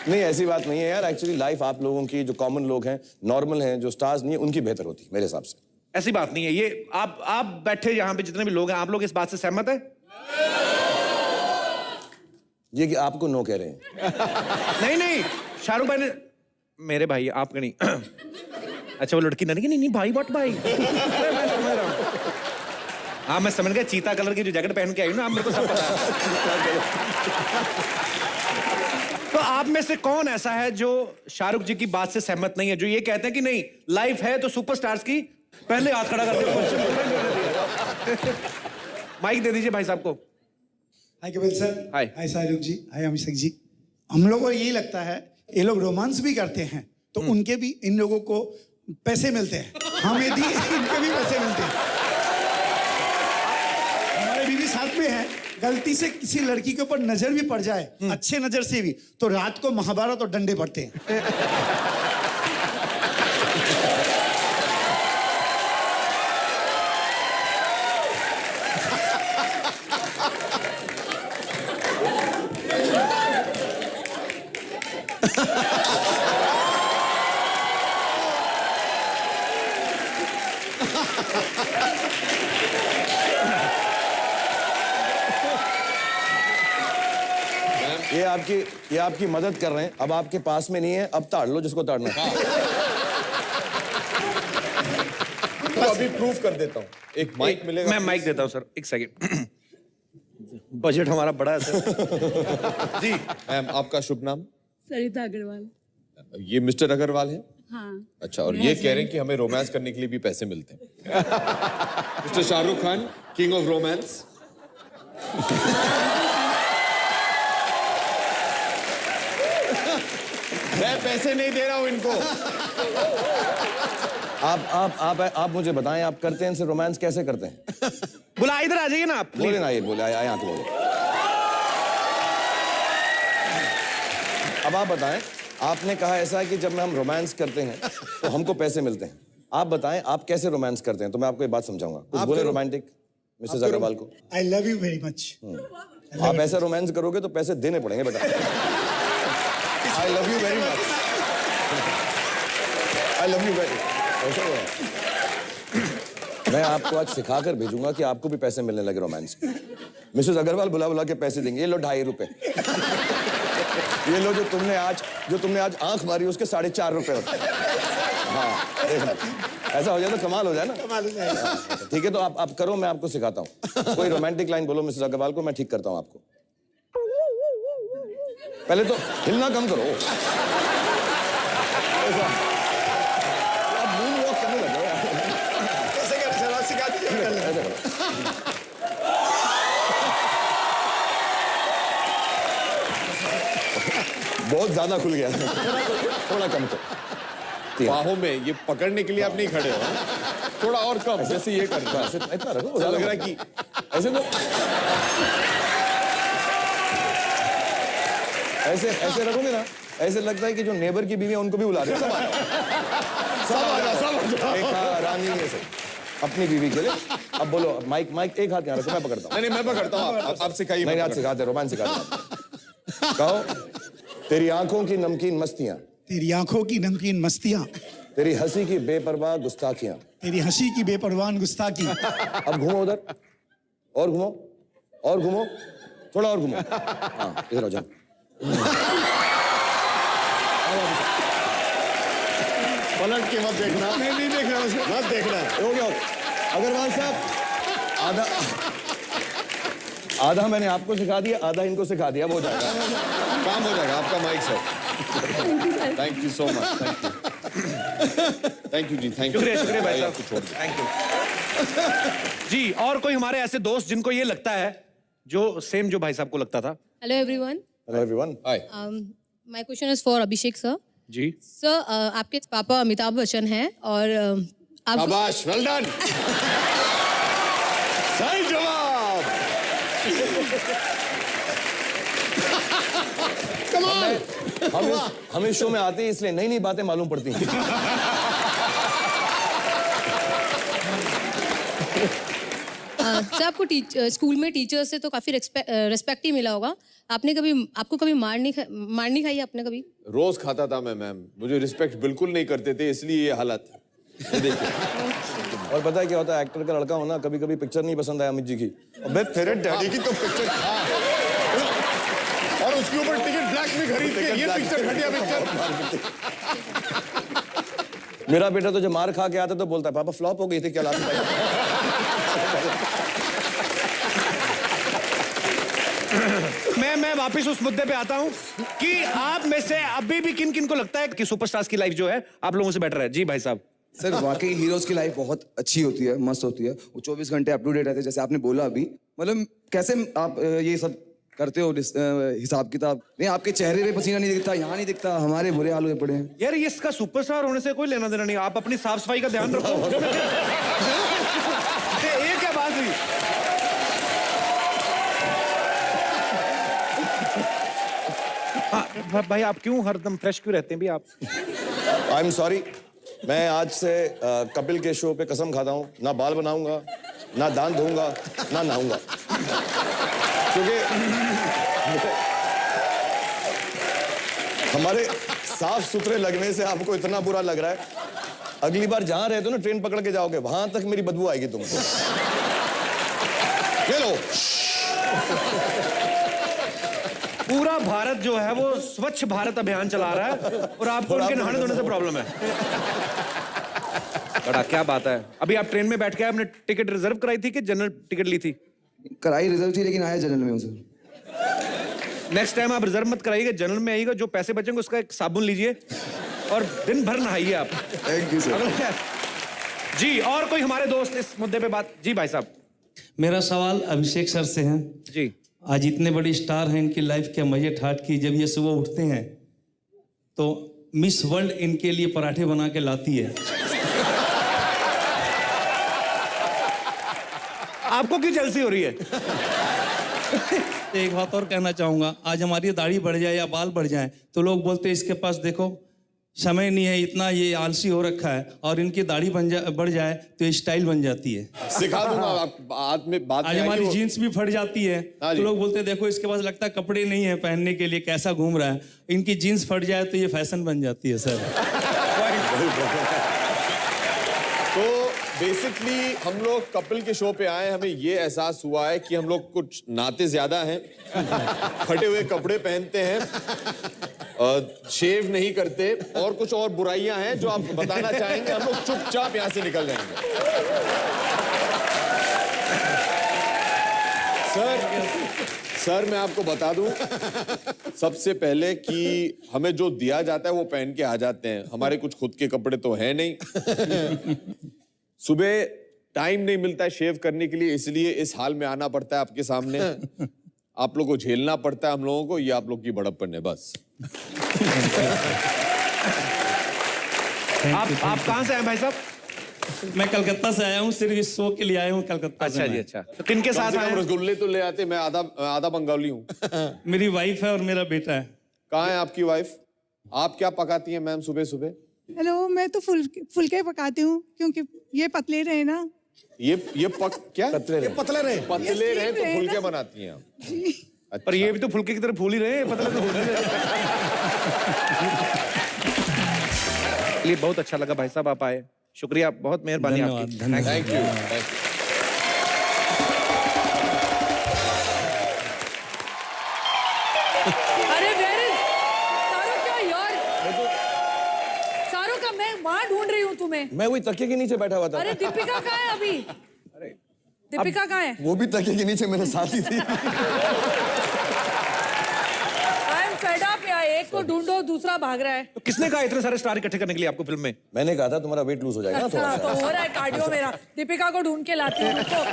C: नहीं ऐसी बात नहीं है यार, एक्चुअली लाइफ आप लोगों की जो कॉमन लोग हैं, नॉर्मल हैं, जो स्टार्स नहीं है, उनकी बेहतर होती है मेरे हिसाब से।
B: ऐसी बात नहीं है ये। आप बैठे यहाँ पे जितने भी लोग हैं, आप लोग इस बात से सहमत है?
C: ये कि आपको नो कह रहे हैं।
B: नहीं, शाहरुख भाई ने, मेरे भाई आपका नहीं। अच्छा वो लड़की नहीं भाई, बट भाई। मैं समझ रहा हूँ। हाँ मैं समझ गया, चीता कलर की जो जैकेट पहन के आई ना, आप मेरे को सब पता है। तो आप में से कौन ऐसा है जो शाहरुख जी की बात से सहमत नहीं है, जो ये कहते हैं कि नहीं लाइफ है तो सुपरस्टार्स की, पहले हाथ खड़ा कर दे। माइक दे दीजिए भाई साहब को।
G: हाय कपिल सर।
B: हाय।
G: हाय शाहरुख जी। हाय अभिषेक जी। हम लोगों को यही लगता है ये लोग रोमांस भी करते हैं तो उनके भी, इन लोगों को पैसे मिलते हैं, हमें भी इनके भी पैसे मिलते हैं। हमारे बीवी साथ में है, गलती से किसी लड़की के ऊपर नजर भी पड़ जाए, अच्छे नजर से भी, तो रात को महाभारत और डंडे पड़ते हैं।
C: ये आपकी मदद कर रहे हैं। अब आपके पास में नहीं है, अब ताड़ लो जिसको ताड़ना है।
F: तो अभी प्रूफ कर देता हूँ, एक माइक मिलेगा।
B: मैं माइक देता हूँ सर, एक सेकंड। बजट हमारा बड़ा है सर।
F: जी मैम, आपका शुभ नाम?
H: सरिता अग्रवाल।
F: ये मिस्टर अग्रवाल है?
H: हाँ।
F: अच्छा, और ये कह रहे हैं कि हमें रोमांस करने के लिए भी पैसे मिलते हैं। Mister Shahrukh Khan, king of romance. मैं पैसे नहीं दे रहा हूं इनको।
C: आप मुझे बताएं, आप करते हैं इनसे रोमांस कैसे करते हैं?
B: बुला, इधर आ जाइए ना आप।
C: बोले ना, ये बोले यहाँ तो बोले। अब आप बताएं, आपने कहा ऐसा है कि जब हम रोमांस करते हैं तो हमको पैसे मिलते हैं। आप बताएं आप कैसे रोमांस करते हैं, तो मैं आपको एक बात समझाऊंगा। कुछ बोले रोमांटिक मिसेस अग्रवाल को।
G: I love you very much.
C: आप ऐसा रोमांस करोगे तो पैसे देने पड़ेंगे बेटा। I love you very much. I love you very. मैं आपको आज सिखा कर भेजूंगा कि आपको भी पैसे मिलने लगे रोमांस। मिसेस अग्रवाल बुला बुला के पैसे देंगे। ये लो 2.5 रुपए। ये लो जो तुमने आज आंख मारी उसके 4.5 रुपए होते हैं। हाँ देखना, ऐसा हो जाए तो कमाल हो जाए ना।
G: कमाल हो जाएगा।
C: ठीक है, तो आप करो, मैं आपको सिखाता हूँ। कोई रोमांटिक लाइन बोलो मिसेस अग्रवाल को, मैं ठीक करता हूँ आपको। पहले तो हिलना कम करो। आप मून वॉक करने लगे यार।
G: कैसे कर सर, आप सिखा दीजिए।
C: ऐसे करो। बहुत ज्यादा खुल गया, थोड़ा कम करो।
F: बाहों में ये पकड़ने के लिए आप नहीं खड़े हो, थोड़ा और कम, जैसे ये करता है।
C: इतना रखो,
F: लग रहा है कि
C: ऐसे तो ऐसे रखोगे ना, ऐसे लगता है कि जो नेबर की बीवी है उनको भी बुला रहे हो। सब आ जाओ। एक रानी में से अपनी बीवी के लिए। अब बोलो, माइक एक हाथ यहाँ रखो, मैं पकड़ता हूँ।
F: नहीं मैं पकड़ता हूँ, आप सिखाइए।
C: नहीं आप सिखाते, रोमांस सिखाते। कहो, तेरी आंखों की नमकीन मस्तियां,
G: तेरी आंखों की नमकीन मस्तियां,
C: तेरी हंसी की बेपरवाह गुस्ताखियां,
G: तेरी हंसी की बेपरवाह गुस्ताखी।
C: अब घूमो उधर, और घूमो, और घूमो, थोड़ा और घूमो। हाँ इधर आ जाओ।
F: पलट के मत देखना। नहीं देखना, मत देखना।
C: हो गया। अग्रवाल साहब, आधा मैंने आपको सिखा दिया, आधा इनको सिखा दिया, हो जाएगा,
F: काम हो जाएगा। आपका mic sir. Thank you so much. Thank you जी, थैंक यू।
B: शुक्रिया भाई साहब,
F: छोड़ दो।
B: थैंक यू जी। और कोई हमारे ऐसे दोस्त जिनको ये लगता है, जो सेम जो भाई साहब को लगता था?
H: Hello everyone.
C: Hello everyone.
F: Hi.
H: My question is for Abhishek sir.
B: जी
H: सर, आपके पापा अमिताभ बच्चन हैं और आप
F: शाबाश, वेल डन। सही जवाब।
C: हम इस शो में आते हैं इसलिए नई नई बातें मालूम पड़ती हैं।
H: सर आपको स्कूल में टीचर से तो काफी रिस्पेक्ट ही मिला होगा। आपको कभी मार नहीं खाई आपने कभी?
F: रोज खाता था मैं मैम, मुझे रिस्पेक्ट बिल्कुल नहीं करते थे, इसलिए ये हालत। ये देखिए।
C: और पता है क्या होता है, एक्टर का लड़का होना, कभी कभी पिक्चर नहीं पसंद आया अमित जी की, अबे तेरे डैडी की तो पिक्चर
F: और उसके ऊपर टिकट ब्लैक में खरीद के ये पिक्चर घटिया पिक्चर।
C: मेरा बेटा तो जब मार खा के आता तो बोलता है पापा फ्लॉप हो गई थी क्या लास्ट टाइम।
B: मैं वापस उस मुद्दे पे आता हूं कि आप में से अभी भी किन किन को लगता है कि सुपरस्टार्स की लाइफ जो है आप लोगों से बेटर है? जी भाई साहब।
I: सर वाकई हीरोज की लाइफ बहुत अच्छी होती है, मस्त होती है। वो 24 घंटे अप टू डेट रहते हैं, जैसे आपने बोला अभी। मतलब कैसे आप ये सब करते हो हिसाब किताब? नहीं, आपके चेहरे पे पसीना नहीं दिखता, यहाँ नहीं दिखता, हमारे बुरे हाल हुए पड़े हैं।
B: यार ये इसका सुपरस्टार होने से कोई लेना देना नहीं, आप अपनी साफ सफाई का ध्यान रखो। ये क्या बात हुई? भाई आप क्यों हरदम फ्रेश क्यों रहते हैं भी आप?
C: आई एम सॉरी, मैं आज से कपिल के शो पे कसम खाता हूँ, ना बाल बनाऊंगा, ना दांत धोऊंगा, ना नहाऊंगा, क्योंकि हमारे साफ सुथरे लगने से आपको इतना बुरा लग रहा है, अगली बार जहां रहते हो ना ट्रेन पकड़ के जाओगे, वहां तक मेरी बदबू आएगी तुमको। ये लो।
B: पूरा भारत जो है वो स्वच्छ भारत अभियान चला रहा है और आपको उनके नहाने धोने से प्रॉब्लम है। बड़ा क्या बात है। अभी आप ट्रेन में बैठ के आपने टिकट रिजर्व कराई थी कि जनरल टिकट ली थी?
I: कराई रिजर्व थी, लेकिन आया जनरल में हूँ सर।
B: नेक्स्ट टाइम आप रिजर्व मत कराइएगा, जनरल में आइएगा, जो पैसे बचेंगे उसका एक साबुन लीजिए और दिन भर नहाइए आप।
I: Thank you sir.
B: जी और कोई हमारे दोस्त इस मुद्दे पे बात? जी भाई साहब।
J: मेरा सवाल अभिषेक सर से है।
B: जी।
J: आज इतने बड़ी स्टार हैं, इनकी लाइफ के मजे ठाट की, जब ये सुबह उठते हैं तो मिस वर्ल्ड इनके लिए पराठे बना के लाती है।
B: आपको क्यों जलसी हो रही है?
J: एक बात और कहना चाहूंगा, आज हमारी दाढ़ी बढ़ जाए या बाल बढ़ जाए तो लोग बोलते हैं इसके पास देखो समय नहीं है, इतना ये आलसी हो रखा है, और इनकी दाढ़ी बढ़ जाए तो ये स्टाइल बन जाती है।
F: सिखा दूंगा आप, बात में
J: आज हमारी जीन्स भी फट जाती है तो लोग बोलते हैं देखो इसके पास लगता है कपड़े नहीं है पहनने के लिए, कैसा घूम रहा है। इनकी जीन्स फट जाए तो ये फैशन बन जाती है सर।
F: तो बेसिकली हम लोग कपिल के शो पे आए, हमें ये एहसास हुआ है कि हम लोग कुछ नाते ज्यादा हैं, फटे हुए कपड़े पहनते हैं, शेव नहीं करते, और कुछ और बुराइयां हैं जो आप बताना चाहेंगे? हम लोग चुपचाप यहां से निकल जाएंगे। सर मैं आपको बता दूं सबसे पहले कि हमें जो दिया जाता है वो पहन के आ जाते हैं, हमारे कुछ खुद के कपड़े तो है नहीं। सुबह टाइम नहीं मिलता है शेव करने के लिए, इसलिए इस हाल में आना पड़ता है आपके सामने। आप लोगों को झेलना पड़ता है हम लोगों को, ये आप लोग की बड़प्पन है बस।
B: आप कहां से आए भाई साहब?
J: मैं कलकत्ता से आया हूँ, सिर्फ इस शो के लिए आया हूँ कलकत्ता से।
B: अच्छा जी, अच्छा। तो किनके साथ आए?
F: रसगुल्ले तो ले आते, मैं आधा बंगाली हूँ।
J: मेरी वाइफ है और मेरा बेटा है।
F: कहाँ है आपकी वाइफ? आप क्या पकाती हैं मैम सुबह सुबह?
K: हेलो, मैं तो फुलके पकाती हूँ, क्योंकि ये पतले रहे ना।
F: ये क्या
C: पतले रहे
F: तो फुलके बनाती हैं आप?
B: अच्छा। पर ये भी तो फुलके की तरह फूल ही रहे, पतले तो फूल ही रहे। बहुत अच्छा लगा भाई साहब आप आए, शुक्रिया, बहुत मेहरबानी आपकी।
F: Thank you.
D: अरे शाहरुख क्या यार, शाहरुख का मैं वहां ढूंढ रही हूँ तुम्हें।
C: मैं वही तकिए के नीचे बैठा हुआ था।
D: अरे दीपिका कहाँ है अभी? दीपिका कहाँ है?
C: वो भी तकिए के नीचे मेरे साथ ही थी।
D: फेड अप यार, एक को ढूंढो दूसरा भाग रहा है।
B: तो किसने कहा इतने सारे स्टार इकट्ठे करने के लिए आपको फिल्म में?
C: मैंने कहा था तुम्हारा वेट लूज हो जाएगा ना थोड़ा
D: अच्छा,
C: सा।
D: तो हो रहा है कार्डियो मेरा। दीपिका को ढूंढ के लाती हूँ तो।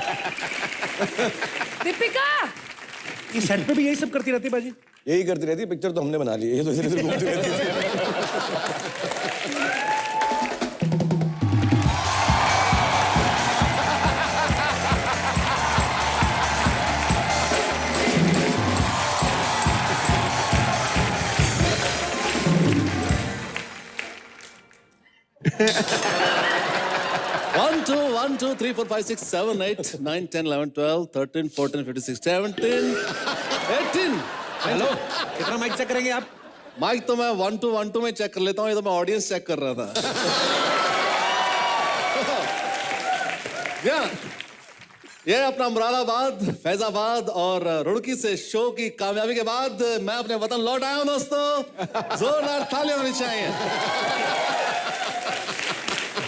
D: दीपिका
B: ये सेट पे भी यही सब करती रहती है बाजी?
C: यही करती रहती है, पिक्चर तो हमने बना ली है, ये तो इधर उधर घूमती रहती है।
B: One,
L: 2 1 2 3 4 5 6 7 8 9 10 11 12 13 14 15 16 17 18
B: हेलो कितना माइक चेक करेंगे आप?
L: माइक तो मैं 1 2 1 2 में चेक कर लेता हूँ, ये तो मैं ऑडियंस चेक कर रहा था। ये अपना मुरादाबाद, फैजाबाद और रुड़की से शो की कामयाबी के बाद मैं अपने वतन लौट आया हूं दोस्तों। जोरदार तालियां होनी चाहिए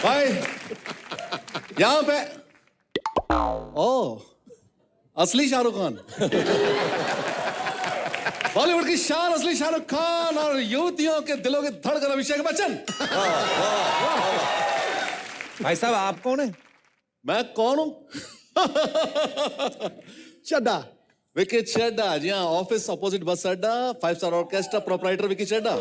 L: भाई। यहां पे असली शाहरुख खान, बॉलीवुड की शान असली शाहरुख खान और युवतियों के दिलों के धड़कन अभिषेक बच्चन।
B: भाई साहब आप कौन है?
L: मैं कौन हूं?
E: चड्डा।
L: विकी चड्डा, जी हाँ, ऑफिस अपोजिट बस अड्डा, 5 स्टार ऑर्केस्ट्रा प्रोपराइटर विकी चड्डा।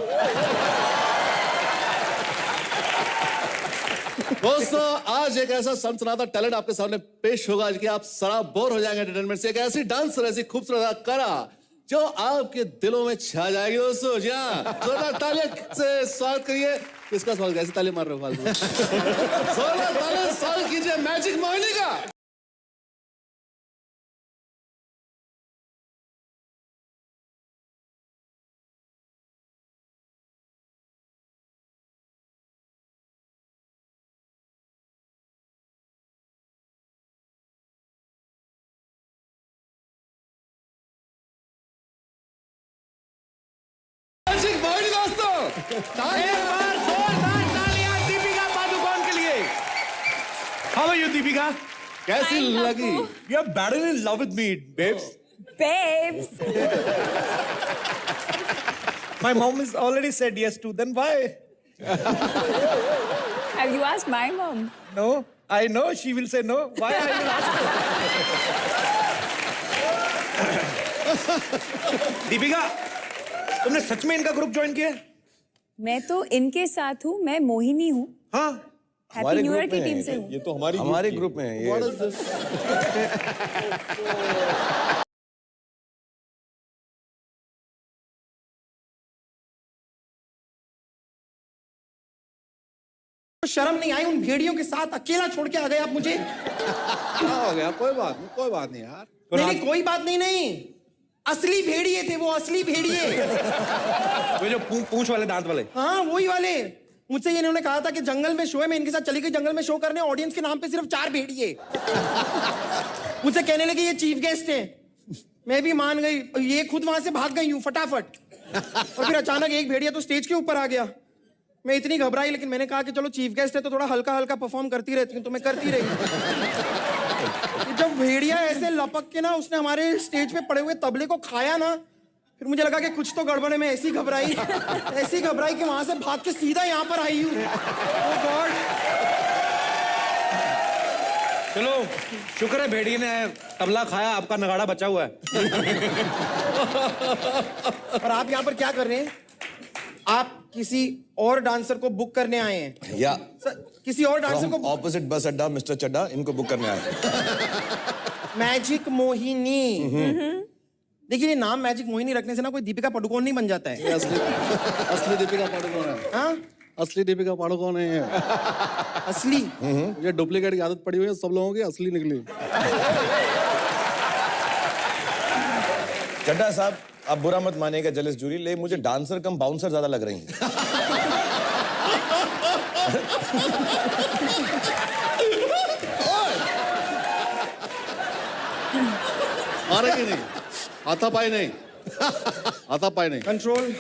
L: दोस्तों आज एक ऐसा सनसनाता टैलेंट आपके सामने पेश होगा कि आप सराब बोर हो जाएंगे एंटरटेनमेंट से। एक ऐसी डांसर, ऐसी खूबसूरत करा जो आपके दिलों में छा जाएगी दोस्तों। जी हाँ, जोरदार तालियां से स्वागत करिए। किसका स्वागत? ऐसी ताली मार रहे हो फालतू? जोरदार तालियां स्वागत कीजिए मैजिक मोहिनी का। मैजिक मोहिनी दोस्तों,
B: एक बार जोरदार तालियां दीपिका पादुकोण के लिए। How are you, Deepika?
L: कैसी लगी?
B: You are better in love with me, babes.
M: Babes.
B: My mom has already said yes to. Then why?
M: Have you asked my mom?
B: No, I know she will say no. Why I will ask her? Deepika, तुमने सच में इनका group join किया?
M: मैं तो इनके साथ हूँ, मैं मोहिनी हूँ।
B: हाँ,
M: हैप्पी न्यू ईयर की टीम से हूँ।
F: ये तो हमारे ग्रुप में है ये।
B: शर्म नहीं आई उन भेड़ियों के साथ अकेला छोड़ के आ गए आप मुझे?
L: क्या हो गया? कोई बात नहीं यार।
B: नहीं, कोई बात नहीं। असली भेड़िए थे वो, असली भेड़िए। वो जो पूंछ वाले, दांत वाले। हाँ, वही वाले। मुझसे ये इन्होंने कहा था कि जंगल में शो है, मैं इनके साथ चली गई जंगल में शो करने, ऑडियंस के नाम पे सिर्फ 4 भेड़िए। मुझसे कहने लगे ये चीफ गेस्ट हैं। मैं भी मान गई, ये खुद वहां से भाग गई हूँ फटाफट। और फिर अचानक एक भेड़िया तो स्टेज के ऊपर आ गया। मैं इतनी घबराई, लेकिन मैंने कहा कि चलो चीफ गेस्ट है तो थोड़ा हल्का हल्का परफॉर्म करती रहती हूँ, तो मैं करती रही। जब भेड़िया ऐसे लपक के ना उसने हमारे स्टेज पे पड़े हुए तबले को खाया ना, फिर मुझे लगा कि कुछ तो गड़बड़ है। मैं ऐसी घबराई कि वहां से भाग के सीधा यहाँ पर आई हूँ। ओह गॉड। चलो शुक्र है भेड़िए ने तबला खाया, आपका नगाड़ा बचा हुआ है। और आप यहाँ पर क्या कर रहे हैं? आप किसी और डांसर को बुक करने आए हैं?
C: या
B: किसी और डांसर को
C: ऑपोजिट बस अड्डा मिस्टर चड्डा, इनको बुक करने आए।
B: मैजिक मोहिनी। देखिए, ये नाम मैजिक मोहिनी रखने से ना कोई दीपिका पादुकोण नहीं बन जाता है।
L: असली दीपिका पादुकोण है।
B: हाँ,
L: असली दीपिका पादुकोण है।
B: असली?
L: ये डुप्लीकेट की आदत पड़ी हुई है सब लोगों की, असली निकली।
C: चड्डा साहब, आप बुरा मत मानिएगा जेलस जूरी, ले मुझे डांसर कम बाउंसर ज्यादा लग रही हैं।
L: मारेगी नहीं, हाथापाई नहीं, हाथापाई नहीं।
B: कंट्रोल।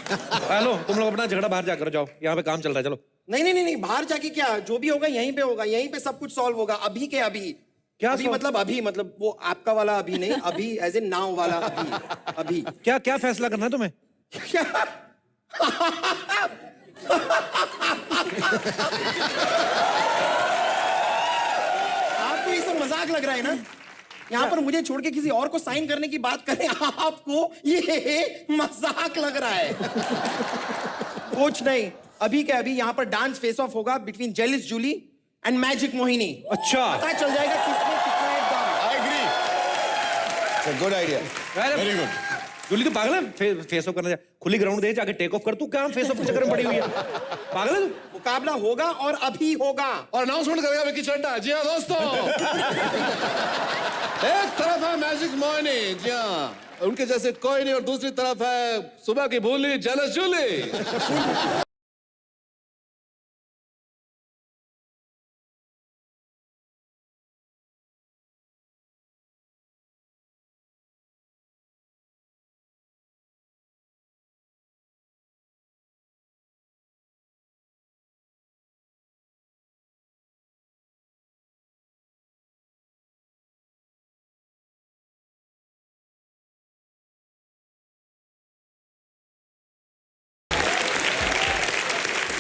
B: हेलो, तुम लोग अपना झगड़ा बाहर जाकर जाओ, यहाँ पे काम चल रहा है। चलो। नहीं, बाहर जाके क्या, जो भी होगा यहीं पे होगा, यहीं पे सब कुछ सॉल्व होगा। अभी के अभी। क्या अभी मतलब? अभी मतलब वो आपका वाला अभी नहीं, अभी एज ए नाउ वाला अभी। क्या फैसला करना है तुम्हें? क्या? आपको ये सब मजाक लग रहा है ना? यहाँ पर मुझे छोड़ के किसी और को साइन करने की बात करें, आपको ये मजाक लग रहा है? कुछ नहीं, अभी के अभी यहाँ पर डांस फेस ऑफ होगा between jealous Julie and magic Mohini. अच्छा, पता चल जाएगा किसमें कितना है दम।
F: I agree.
C: Good idea,
F: very good.
B: Julie तो पागल है फेस ऑफ करना? खुली ग्राउंड दे जाके टेक ऑफ कर। तू क्या फेस ऑफ के चक्कर में पड़ी हुई है? पागल है तू? मुकाबला होगा और अभी होगा।
L: और अनाउंसमेंट करेगा विकी चड्ढा। जी हाँ दोस्तों, एक तरफ है मैजिक मोहिनी, जी हाँ, उनके जैसे कोई नहीं, और दूसरी तरफ है सुबह की भूली जेलस जूली।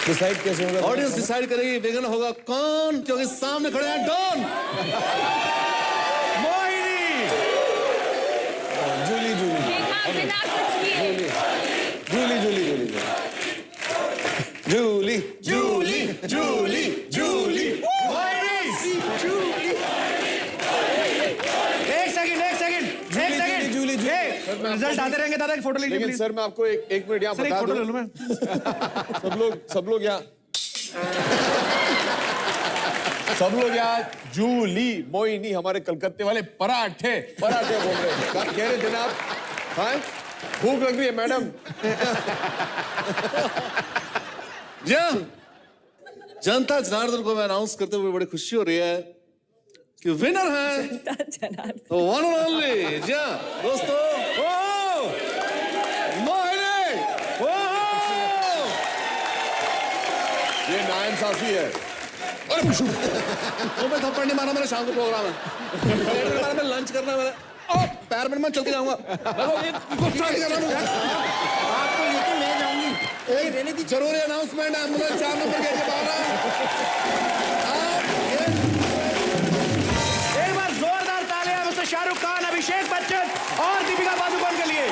C: डिसाइड कैसे होगा?
L: ऑडियंस डिसाइड करेगी विनर होगा कौन, क्योंकि सामने खड़े हैं डॉन।
B: मोहिनी,
C: जूली जूली
M: बिना कुछ किए
C: जूली जूली जूली जूली जूली जूली
B: रिजल्ट आते रहेंगे दादा, फोटो ले लीजिए
F: लेकिन
B: प्लीज।
F: सर मैं आपको एक मिनट यहाँ
B: सर, एक
F: बता
B: फोटो ले
F: दूं।
B: लूं मैं।
F: सब लोग यहाँ जूली मोइनी हमारे कलकत्ते वाले पराठे बोल रहे हैं। क्या कह रहे थे ना आप? हाँ, भूख लग रही है मैडम।
L: जनता जनार्दन को मैं अनाउंस करते हुए बड़ी खुशी हो रही है कि विनर है वन एंड ओनली, जी हाँ दोस्तों, मोहिनी।
F: ये नाइंसाफी है।
L: तो मैं थप्पड़ नहीं मारा, मेरा शाम को प्रोग्राम है। मैं लंच करना है, मैंने पैर में मैं चल के जाऊंगा। गुस्सा नहीं करना मुझे।
B: आपको लेके ले जाऊंगी।
L: जरूरी अनाउंसमेंट है, एम्बुलेंस 4 नंबर के बाहर
B: एक बार जोरदार तालियां मिस्टर शाहरुख खान, अभिषेक बच्चन और दीपिका पादुकोण के लिए।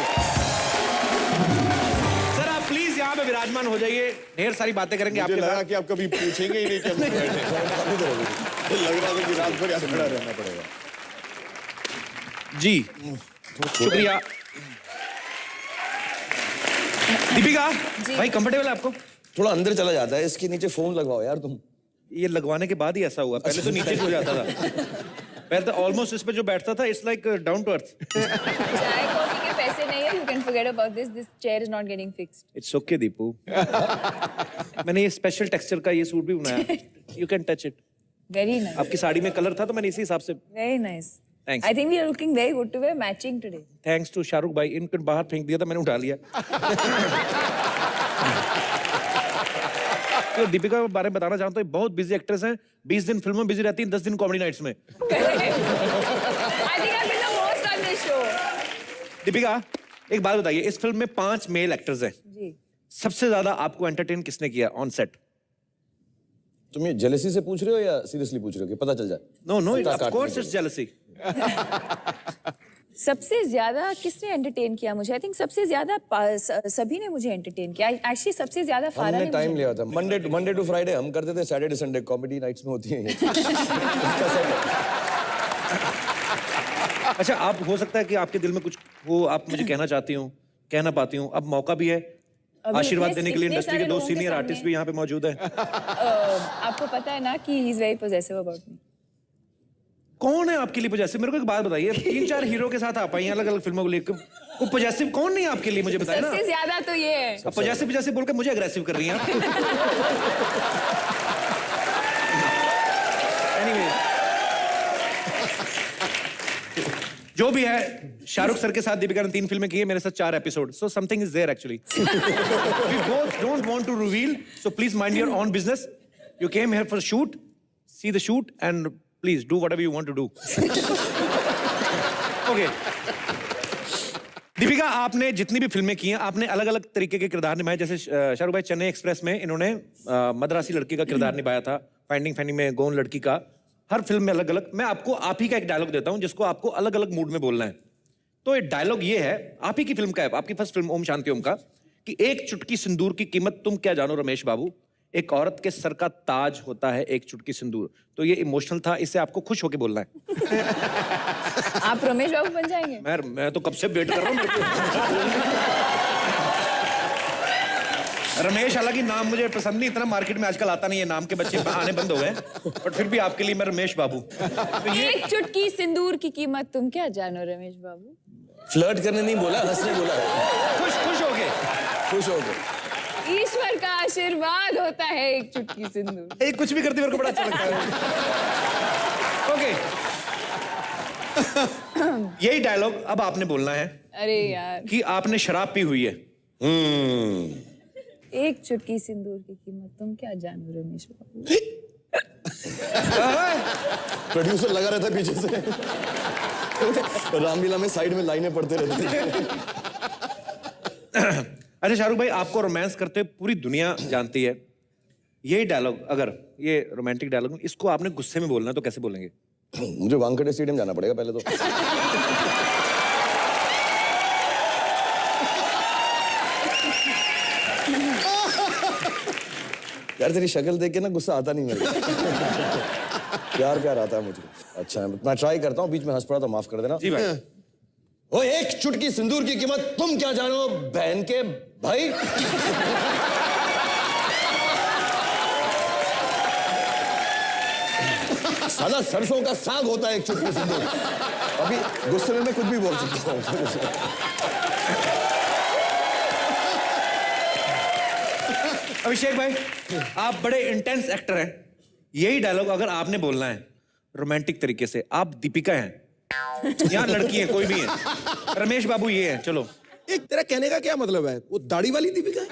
B: सर आप प्लीज यहाँ पे विराजमान हो जाइए, ढेर सारी बातें करेंगे
F: मुझे
B: आपके
F: लगा
B: साथ।
F: कि आप कभी पूछेंगे ही नहीं कि हम बैठे। लग रहा था कि रात भर यहाँ खड़ा रहना पड़ेगा।
B: जी शुक्रिया। दीपिका भाई कंफर्टेबल है आपको?
C: थोड़ा अंदर चला जाता है, इसके नीचे फोन लगवाओ यार तुम।
B: ये लगवाने के बाद ही ऐसा हुआ, पहले तो नीचे हो जाता था। पहले तो ऑलमोस्ट इस पे जो बैठता था it's like down to earth.
M: चाय कॉफी के पैसे नहीं है, you can forget about this, this chair is not getting fixed.
B: It's okay Deepu. मैंने ये स्पेशल टेक्सचर का ये सूट भी बनाया, you can touch it.
M: Very nice,
B: आपकी साड़ी में कलर था तो मैंने इसी हिसाब से।
M: Very nice.
B: Thanks.
M: I think we are looking very good to wear matching today.
B: Thanks to Shahrukh भाई, इनको बाहर फेंक दिया था, मैंने उठा लिया। तो दीपिका के बारे में बताना चाहता हूँ, बहुत बिजी एक्ट्रेस हैं, 20 दिन फिल्मों में बिजी रहती हैं, 10 दिन कॉमेडी नाइट्स में।
M: I think I've been the most on this show.
B: Deepika एक बात बताइए, इस फिल्म में 5 मेल एक्टर्स हैं,
M: जी।
B: सबसे ज्यादा आपको एंटरटेन किसने किया ऑन सेट?
C: तुम ये जेलसी से पूछ रहे हो या सीरियसली पूछ रहे हो कि पता चल जाए?
B: No no, of course it's jealousy.
M: सबसे ज्यादा किसने एंटरटेन किया मुझे? आई थिंक सबसे ज्यादा सभी ने मुझे एंटरटेन किया। एक्चुअली सबसे ज्यादा फारा
C: हमने
M: ने
C: टाइम
M: मुझे-
C: लिया था। मंडे टू फ्राइडे हम करते थे, सैटरडे संडे कॉमेडी नाइट्स में होती है ये। इसका set है।
B: अच्छा, आप हो सकता है कि आपके दिल में कुछ हो, आप मुझे कहना चाहती हूँ, कह ना पाती हूँ, अब मौका भी है
M: अभी
B: आशीर्वाद
M: इतने-
B: देने के लिए।
M: इतने
B: इंडस्ट्री के
M: सारे
B: 2
M: लोगों के
B: सीनियर
M: सामने-
B: आर्टिस्ट भी यहाँ पे मौजूद हैं।
M: आपको पता है ना कि he is very possessive about me.
B: कौन है आपके लिए पॉजेसिव? मेरे को एक बात बताइए, 3-4 हीरो के साथ आप आई हैं अलग अलग फिल्मों को लेकर, वो पॉजेसिव कौन नहीं है आपके लिए, मुझे बताइए ना।
M: सबसे ज्यादा तो ये है।
B: अब पॉजेसिव बोल के मुझे अग्रेसिव कर रही हैं आप। Anyway, जो भी है, शाहरुख सर के साथ दीपिका ने 3 फिल्में की है, मेरे साथ 4 episode, so something is there actually. We both don't want to reveal, so please mind your own business. You came here for shoot, see the shoot and please do whatever you want to do. Okay. Deepika, आपने जितनी भी फिल्में की हैं, आपने अलग अलग तरीके के किरदार निभाए। जैसे शाहरुख भाई चेन्नई एक्सप्रेस में इन्होंने मद्रासी लड़की का किरदार निभाया था, फाइंडिंग फैनी में गोन लड़की का। हर फिल्म में अलग अलग। मैं आपको आप ही का एक डायलॉग देता हूं जिसको आपको अलग अलग मूड में बोलना है। तो एक डायलॉग ये है, आप ही की फिल्म का है, आपकी फर्स्ट फिल्म ओम शांति ओम का, कि एक चुटकी सिंदूर की कीमत तुम क्या जानो रमेश बाबू, एक औरत के सर का ताज होता है एक चुटकी सिंदूर। तो ये इमोशनल था, इसे आपको खुश होके बोलना है।
M: आप रमेश बाबू बन जाएंगे?
B: मैं तो कब से वेट कर रहा हूँ। रमेश, हालांकि नाम मुझे पसंद नहीं, इतना मार्केट में आजकल आता नहीं है, नाम के बच्चे आने बंद हो गए, बट फिर भी आपके लिए मैं रमेश बाबू। तो ये
M: एक चुटकी सिंदूर की कीमत तुम क्या जानो रमेश बाबू?
C: फ्लर्ट करने नहीं बोला, हंसने बोला है।
B: खुश हो गए,
C: खुश हो गए।
M: ईश्वर का आशीर्वाद होता है एक चुटकी सिंदूर।
B: ये कुछ भी करती मेरे को बड़ा अच्छा लगता है। ओके, यही डायलॉग अब आपने बोलना है।
M: अरे यार,
B: कि आपने शराब पी हुई है।
M: एक चुटकी सिंदूर की कीमत तुम क्या जानो रमेश बाबू?
C: प्रोड्यूसर लगा रहता है पीछे से, रामलीला में साइड में लाइनें पढ़ते रहते हैं।
B: अच्छा शाहरुख भाई, आपको रोमांस करते हुए पूरी दुनिया जानती है। यही डायलॉग, अगर ये रोमांटिक डायलॉग, इसको आपने गुस्से में बोलना है तो कैसे बोलेंगे?
C: मुझे वानखेड़े स्टेडियम जाना पड़ेगा पहले तो। यार तेरी शक्ल देख के ना गुस्सा आता नहीं मेरे। प्यार प्यार आता है मुझे। अच्छा मैं ट्राई करता हूँ, बीच में हंस पड़ा तो माफ कर देना।
B: जी भाई।
C: ओ एक चुटकी सिंदूर की कीमत तुम क्या जानो बहन के भाई। साला सरसों का साग होता है एक चुटकी सिंदूर। अभी गुस्से में मैं कुछ भी बोल सकता हूँ।
B: अभिषेक भाई, आप बड़े इंटेंस एक्टर हैं। यही डायलॉग अगर आपने बोलना है रोमांटिक तरीके से, आप दीपिका हैं, यहाँ लड़की है, कोई भी है, रमेश बाबू ये है, चलो।
E: एक तेरा कहने का क्या मतलब है? वो दाढ़ी वाली दीपिका है?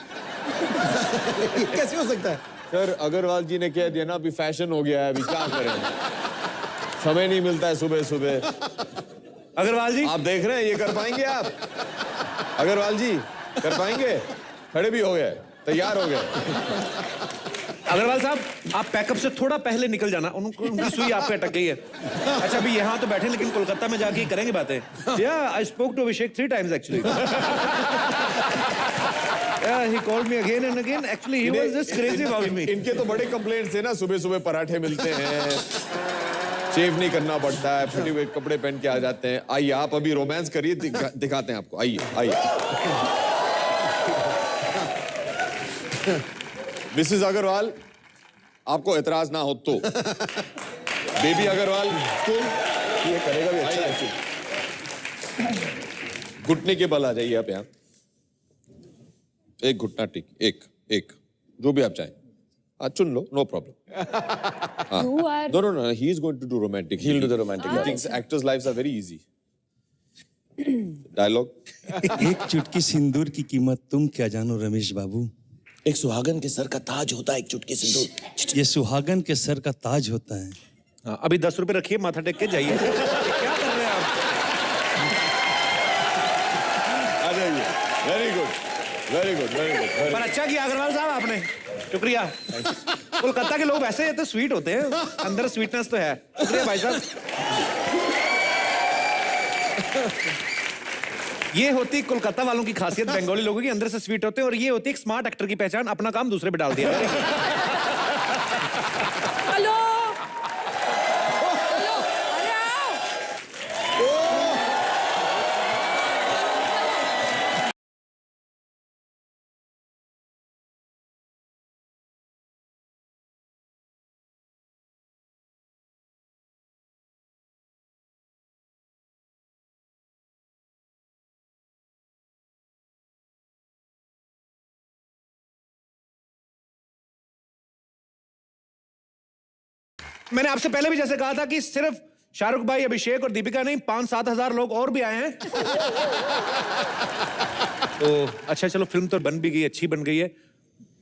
E: कैसे हो सकता है?
F: सर अग्रवाल जी ने कह दिया ना, अभी फैशन हो गया है, अभी क्या करें, समय नहीं मिलता है सुबह सुबह।
B: अग्रवाल जी
F: आप देख रहे हैं, ये कर पाएंगे आप? अग्रवाल जी कर पाएंगे? खड़े भी हो गए, तैयार हो गए।
B: अग्रवाल साहब, आप पैकअप से थोड़ा पहले निकल जाना, उनकी सुई आप पे अटक गई है। अच्छा अभी यहाँ तो बैठे, लेकिन कोलकाता में जाके करेंगे बातें। Yeah, I spoke to Abhishek 3 times actually. Yeah, he called me again and again. Actually, he was just crazy about me.
F: इनके तो बड़े कंप्लेंट्स है ना, सुबह सुबह पराठे मिलते हैं, शेव नहीं करना पड़ता है, फटे हुए कपड़े पहन के आ जाते हैं। आइए आप अभी रोमांस करिए, दिखाते हैं आपको। आइए आइए। मिसेस अग्रवाल, आपको एतराज ना हो तो। बेबी अग्रवाल, तुम
C: ये करेगा भी अच्छा है।
F: घुटने के बल आ जाइए आप यहाँ। एक घुटना टिक, एक जो भी आप चाहें। चुन लो, no problem. No, he is going to do romantic.
C: He'll do the romantic.
F: He thinks actors' lives are very easy. Dialogue.
J: एक चुटकी सिंदूर की कीमत तुम क्या जानो रमेश बाबू।
C: एक सुहागन के सर का ताज होता है एक चुटकी सिंदूर।
J: ये सुहागन के सर का ताज होता है।
B: हाँ, अभी 10 रुपए रखिए, माथा टेक के जाइए। क्या कर रहे हैं आप?
F: आ जाइए। Very good.
B: पर अच्छा किया अग्रवाल साहब आपने, शुक्रिया। कोलकाता के लोग वैसे तो स्वीट होते हैं, अंदर स्वीटनेस तो है। शुक्रिया भाई साहब। ये होती कोलकाता वालों की खासियत, बंगाली लोगों की, अंदर से स्वीट होते हैं, और ये होती एक स्मार्ट एक्टर की पहचान, अपना काम दूसरे पे डाल दिया।
D: हेलो, अरे आओ।
B: मैंने आपसे पहले भी जैसे कहा था कि सिर्फ शाहरुख भाई, अभिषेक और दीपिका नहीं, 5-7 हजार लोग और भी आए हैं। तो अच्छा चलो, फिल्म तो बन भी गई, अच्छी बन गई है।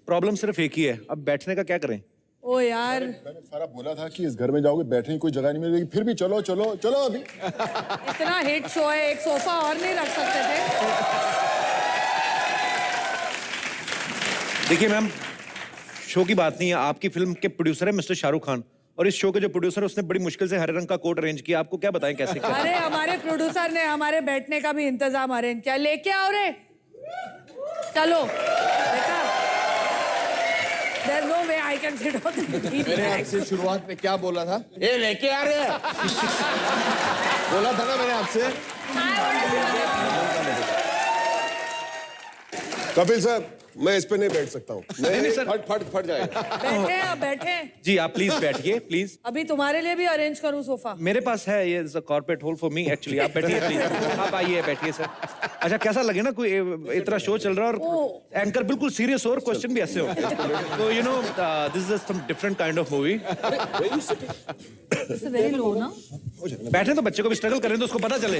B: प्रॉब्लम सिर्फ एक ही है, अब बैठने का क्या करें?
D: ओ यार,
N: मैंने सारा बोला था कि इस घर में जाओगे बैठने की कोई जगह नहीं मिलेगी, फिर भी चलो चलो चलो अभी।
D: इतना हिट शो है, एक सोफा और नहीं रख सकते थे?
B: देखिए मैम, शो की बात नहीं है, आपकी फिल्म के प्रोड्यूसर है मिस्टर शाहरुख खान, और इस शो के जो प्रोड्यूसर है उसने बड़ी मुश्किल से हरे रंग का कोट अरेंज किया। आपको क्या बताएं कैसे किया?
D: अरे हमारे प्रोड्यूसर ने हमारे बैठने का भी इंतजाम अरेंज किया। लेके आओ रे, चलो। देखा, There's no way I can sit on the TV.
F: मैंने आपसे शुरुआत में क्या बोला था? ये लेके आ रहे हैं। बोला था ना मैंने आपसे।
N: कपिल साहब, मैं इस पे नहीं बैठ सकता हूँ।
B: नहीं, सर।
C: फट जाएगा।
D: बैठे आप बैठे।
B: जी आप प्लीज बैठिए प्लीज।
D: अभी तुम्हारे लिए भी अरेंज करूँ सोफा?
B: मेरे पास है, ये corporate hole for me actually. आप बैठिए प्लीज, आप आइए बैठिए सर। अच्छा कैसा लगे ना, कोई इतना शो चल रहा है और एंकर बिल्कुल सीरियस हो और क्वेश्चन भी ऐसे हो, तो you know this is some different kind of movie.
D: Very low ना।
B: बैठे तो बच्चे को भी स्ट्रगल करें तो उसको पता चले।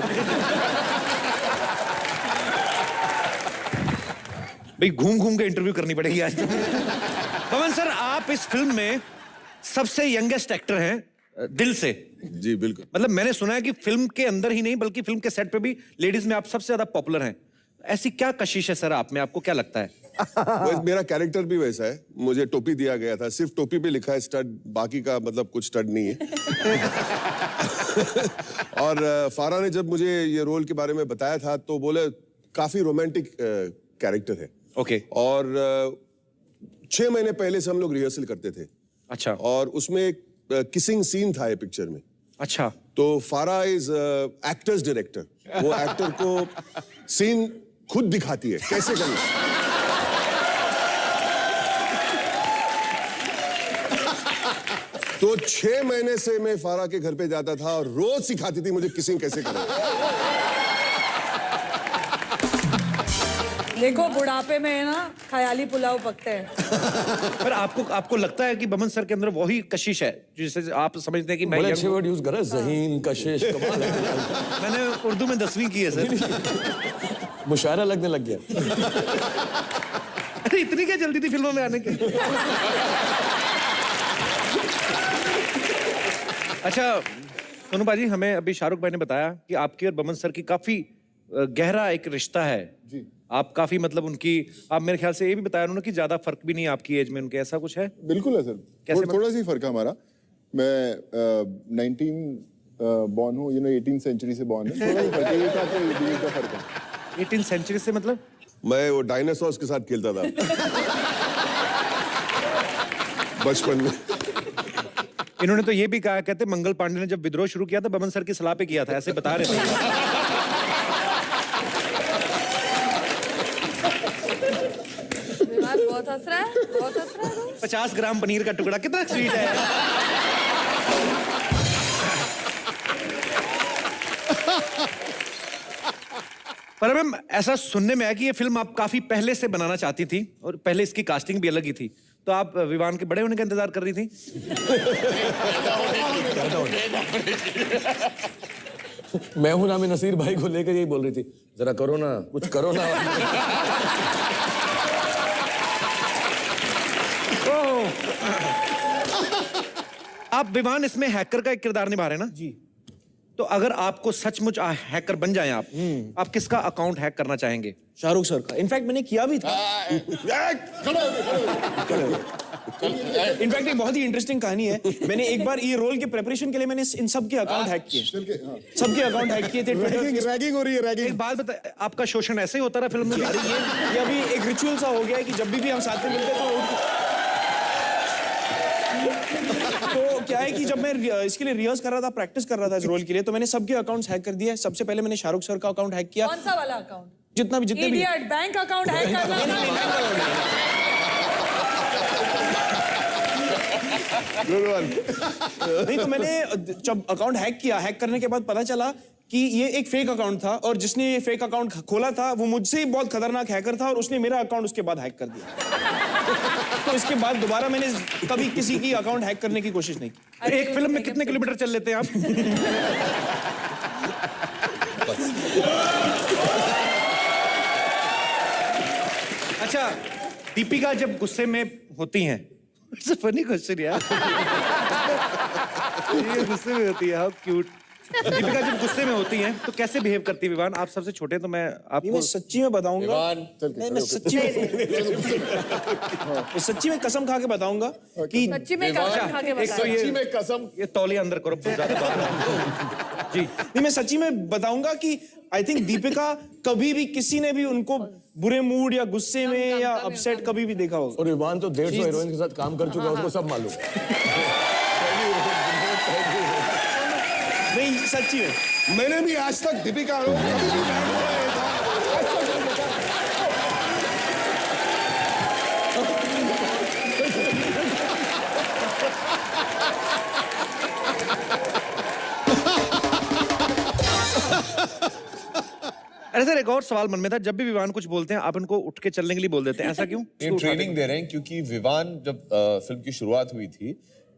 B: भाई घूम घूम के इंटरव्यू करनी पड़ेगी आज। पवन सर, आप इस फिल्म में सबसे यंगेस्ट एक्टर हैं दिल से।
N: जी बिल्कुल।
B: मतलब मैंने सुना है कि फिल्म के अंदर ही नहीं बल्कि फिल्म के सेट पे भी लेडीज में आप सबसे ज्यादा पॉपुलर हैं। ऐसी क्या कशिश है सर आप में, आपको क्या लगता है?
N: मेरा कैरेक्टर भी वैसा है। मुझे टोपी दिया गया था, सिर्फ टोपी पे लिखा है स्टड, बाकी का मतलब कुछ स्टड नहीं है। और फारा ने जब मुझे ये रोल के बारे में बताया था तो बोले काफी रोमांटिक कैरेक्टर है।
B: ओके।
N: और 6 महीने पहले से हम लोग रिहर्सल करते थे।
B: अच्छा।
N: और उसमें एक किसिंग सीन था ये पिक्चर में।
B: अच्छा।
N: तो फारा इज एक्टर्स डायरेक्टर, वो एक्टर को सीन खुद दिखाती है कैसे करना। तो 6 महीने से मैं फारा के घर पे जाता था और रोज सिखाती थी मुझे किसिंग कैसे करना।
D: देखो बुढ़ापे में ना ख्याली पुलाव पकते हैं।
B: पर आपको लगता है कि बमन सर के अंदर वही कशिश है जिसे आप समझते हैं कि मैं
C: अच्छे वर्ड यूज कर रहा है, ज़हीन, कशिश, कमाल है।
B: मैंने उर्दू में 10वीं की है सर।
C: मुशायरा लगने लग गया।
B: अरे इतनी क्या जल्दी थी फिल्मों में आने की? अच्छा सोनू बाजी, हमें अभी शाहरुख भाई ने बताया कि आपकी और बमन सर की काफी गहरा एक रिश्ता है जी। आप काफी मतलब उनकी, आप मेरे ख्याल से ये भी बताया उन्होंने कि ज्यादा फर्क भी नहीं है आपकी एज में उनके, ऐसा कुछ है?
N: बिल्कुल है सर।
B: कैसे
N: थोड़ा सी फर्क है हमारा। मैं 19 बॉर्न हूँ, 18th सेंचुरी से बॉर्न है। थोड़ा ही फर्क है, एक आध का फर्क है।
B: 18th सेंचुरी से मतलब?
N: मैं वो डायनासोर्स के साथ खेलता था बचपन में।
B: इन्होंने तो ये भी कहा, कहते मंगल पांडे ने जब विद्रोह शुरू किया था बमन सर की सलाह पे किया था, ऐसे बता रहे थे।
D: बहुत हंस रहा है, बहुत हंस रहा है।
B: 50 ग्राम पनीर का टुकड़ा कितना स्वीट है। पर मैम ऐसा सुनने में आया कि ये फिल्म आप काफी पहले से बनाना चाहती थी और पहले इसकी कास्टिंग भी अलग ही थी, तो आप विवान के बड़े होने का इंतजार कर रही थी?
C: मैं हूं नामी नसीर भाई को लेकर यही बोल रही थी, जरा करो ना, कुछ करो ना।
B: आप विवान इसमें हैकर का एक किरदार निभा रहे हैं ना जी? तो अगर आपको सचमुच हैकर बन जाएं आप किसका अकाउंट हैक करना चाहेंगे?
L: शाहरुख सर का। इनफैक्ट मैंने किया भी था। इनफैक्ट एक बहुत ही इंटरेस्टिंग कहानी है। मैंने एक बार ये रोल के प्रिपरेशन के लिए मैंने इन सब के अकाउंट हैक किए। सबके अकाउंट हैक किए थे।
N: रैगिंग हो रही है, रैगिंग।
B: एक बात बता, आपका शोषण ऐसे ही होता रहा फिल्म में?
L: ये अभी एक रिचुअल सा हो गया है कि जब भी हम साथ में मिलते तो क्या है कि जब मैं इसके लिए रिहर्स कर रहा था, प्रैक्टिस कर रहा था इस रोल के लिए, तो मैंने सबके अकाउंट्स हैक कर दिए। सबसे पहले मैंने शाहरुख सर का अकाउंट हैक किया।
D: कौन सा वाला अकाउंट?
L: जितने भी
D: इडियट, बैंक अकाउंट हैक करना।
L: नहीं तो मैंने जब अकाउंट हैक किया, हैक करने के बाद पता चला कि ये एक फेक अकाउंट था और जिसने ये फेक अकाउंट खोला था वो मुझसे ही बहुत खतरनाक हैकर था और उसने मेरा अकाउंट उसके बाद हैक कर दिया। तो इसके बाद दोबारा मैंने कभी किसी की अकाउंट हैक करने की कोशिश नहीं की।
B: एक फिल्म में कितने किलोमीटर चल लेते हैं आप? अच्छा, दीपिका जब गुस्से में होती हैं, फनी क्वेश्चन यार। ये गुस्से में होती है, हाउ क्यूट। दीपिका जब गुस्से में होती हैं तो कैसे बिहेव करती है विवान? आप सबसे छोटे तो मैं आपको
L: मैं सच्ची में बताऊंगा। मैं सच्ची में कसम खा के बताऊंगा कि
D: सच्ची में कसम खा के
B: एक तो ये कसम, ये तौलिया अंदर करो जी।
L: नहीं, मैं सच्ची में बताऊंगा कि आई थिंक दीपिका कभी भी किसी ने भी उनको बुरे मूड या गुस्से में या अपसेट कभी भी देखा होगा।
C: और विवान तो 150 हीरोइन के साथ काम कर चुका है, उसको सब मालूम।
L: नहीं सच्ची में
N: मैंने भी आज तक दीपिका
B: अरे सर एक और सवाल मन में था, जब भी विवान कुछ बोलते हैं आप उनको उठ के चलने के लिए बोल देते हैं, ऐसा क्यों?
F: ये ट्रेनिंग दे रहे हैं क्योंकि विवान जब फिल्म की शुरुआत हुई थी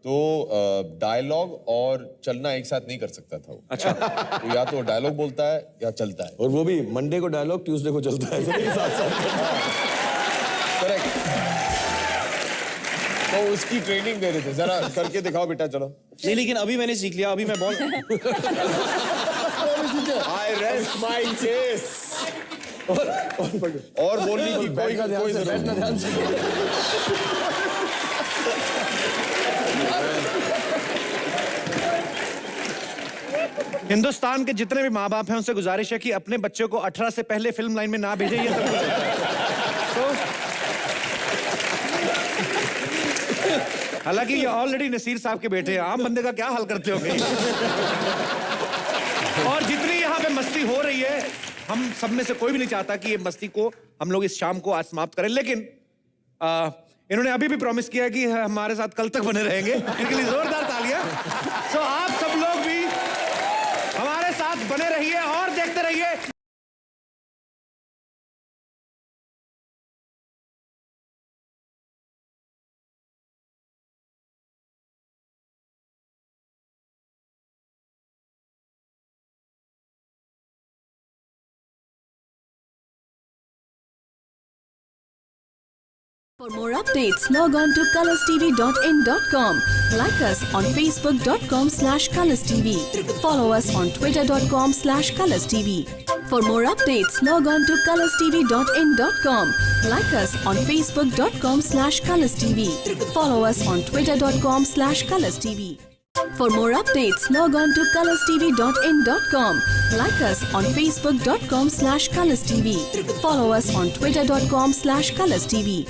F: तो डायलॉग और चलना एक साथ नहीं कर सकता था वो।
B: अच्छा।
F: तो या तो डायलॉग बोलता है या चलता है।
C: और वो भी मंडे को डायलॉग, ट्यूसडे को चलता है।
F: करेक्ट। तो उसकी ट्रेनिंग दे रहे थे, जरा करके दिखाओ बेटा, चलो।
B: नहीं लेकिन अभी मैंने सीख लिया, अभी मैं बहुत
F: I rest my case। और बोलने की कोई जरूरत नहीं।
B: हिंदुस्तान के जितने भी माँ बाप हैं उनसे गुजारिश है कि अपने बच्चों को 18 से पहले फिल्म लाइन में ना भेजें, ये सब कुछ तो हालांकि ये ऑलरेडी नसीर साहब के बेटे हैं, आम बंदे का क्या हाल करते हो भाई? और जितनी यहाँ पे मस्ती हो रही है, हम सब में से कोई भी नहीं चाहता कि ये मस्ती को हम लोग इस शाम को आज समाप्त करें, लेकिन इन्होंने अभी भी प्रॉमिस किया कि हमारे साथ कल तक बने रहेंगे। इनके लिए जोरदार तालियां। सो आप सब लोग भी हमारे साथ बने रहिए और देखते रहिए।
O: For more updates, log on to colorstv.in.com. Like us on facebook.com/colorstv. Follow us on twitter.com/colorstv. For more updates, log on to colorstv.in.com. Like us on facebook.com/colorstv. Follow us on twitter.com/colorstv. For more updates, log on to colorstv.in.com. Like us on facebook.com/colorstv. Follow us on twitter.com/colorstv.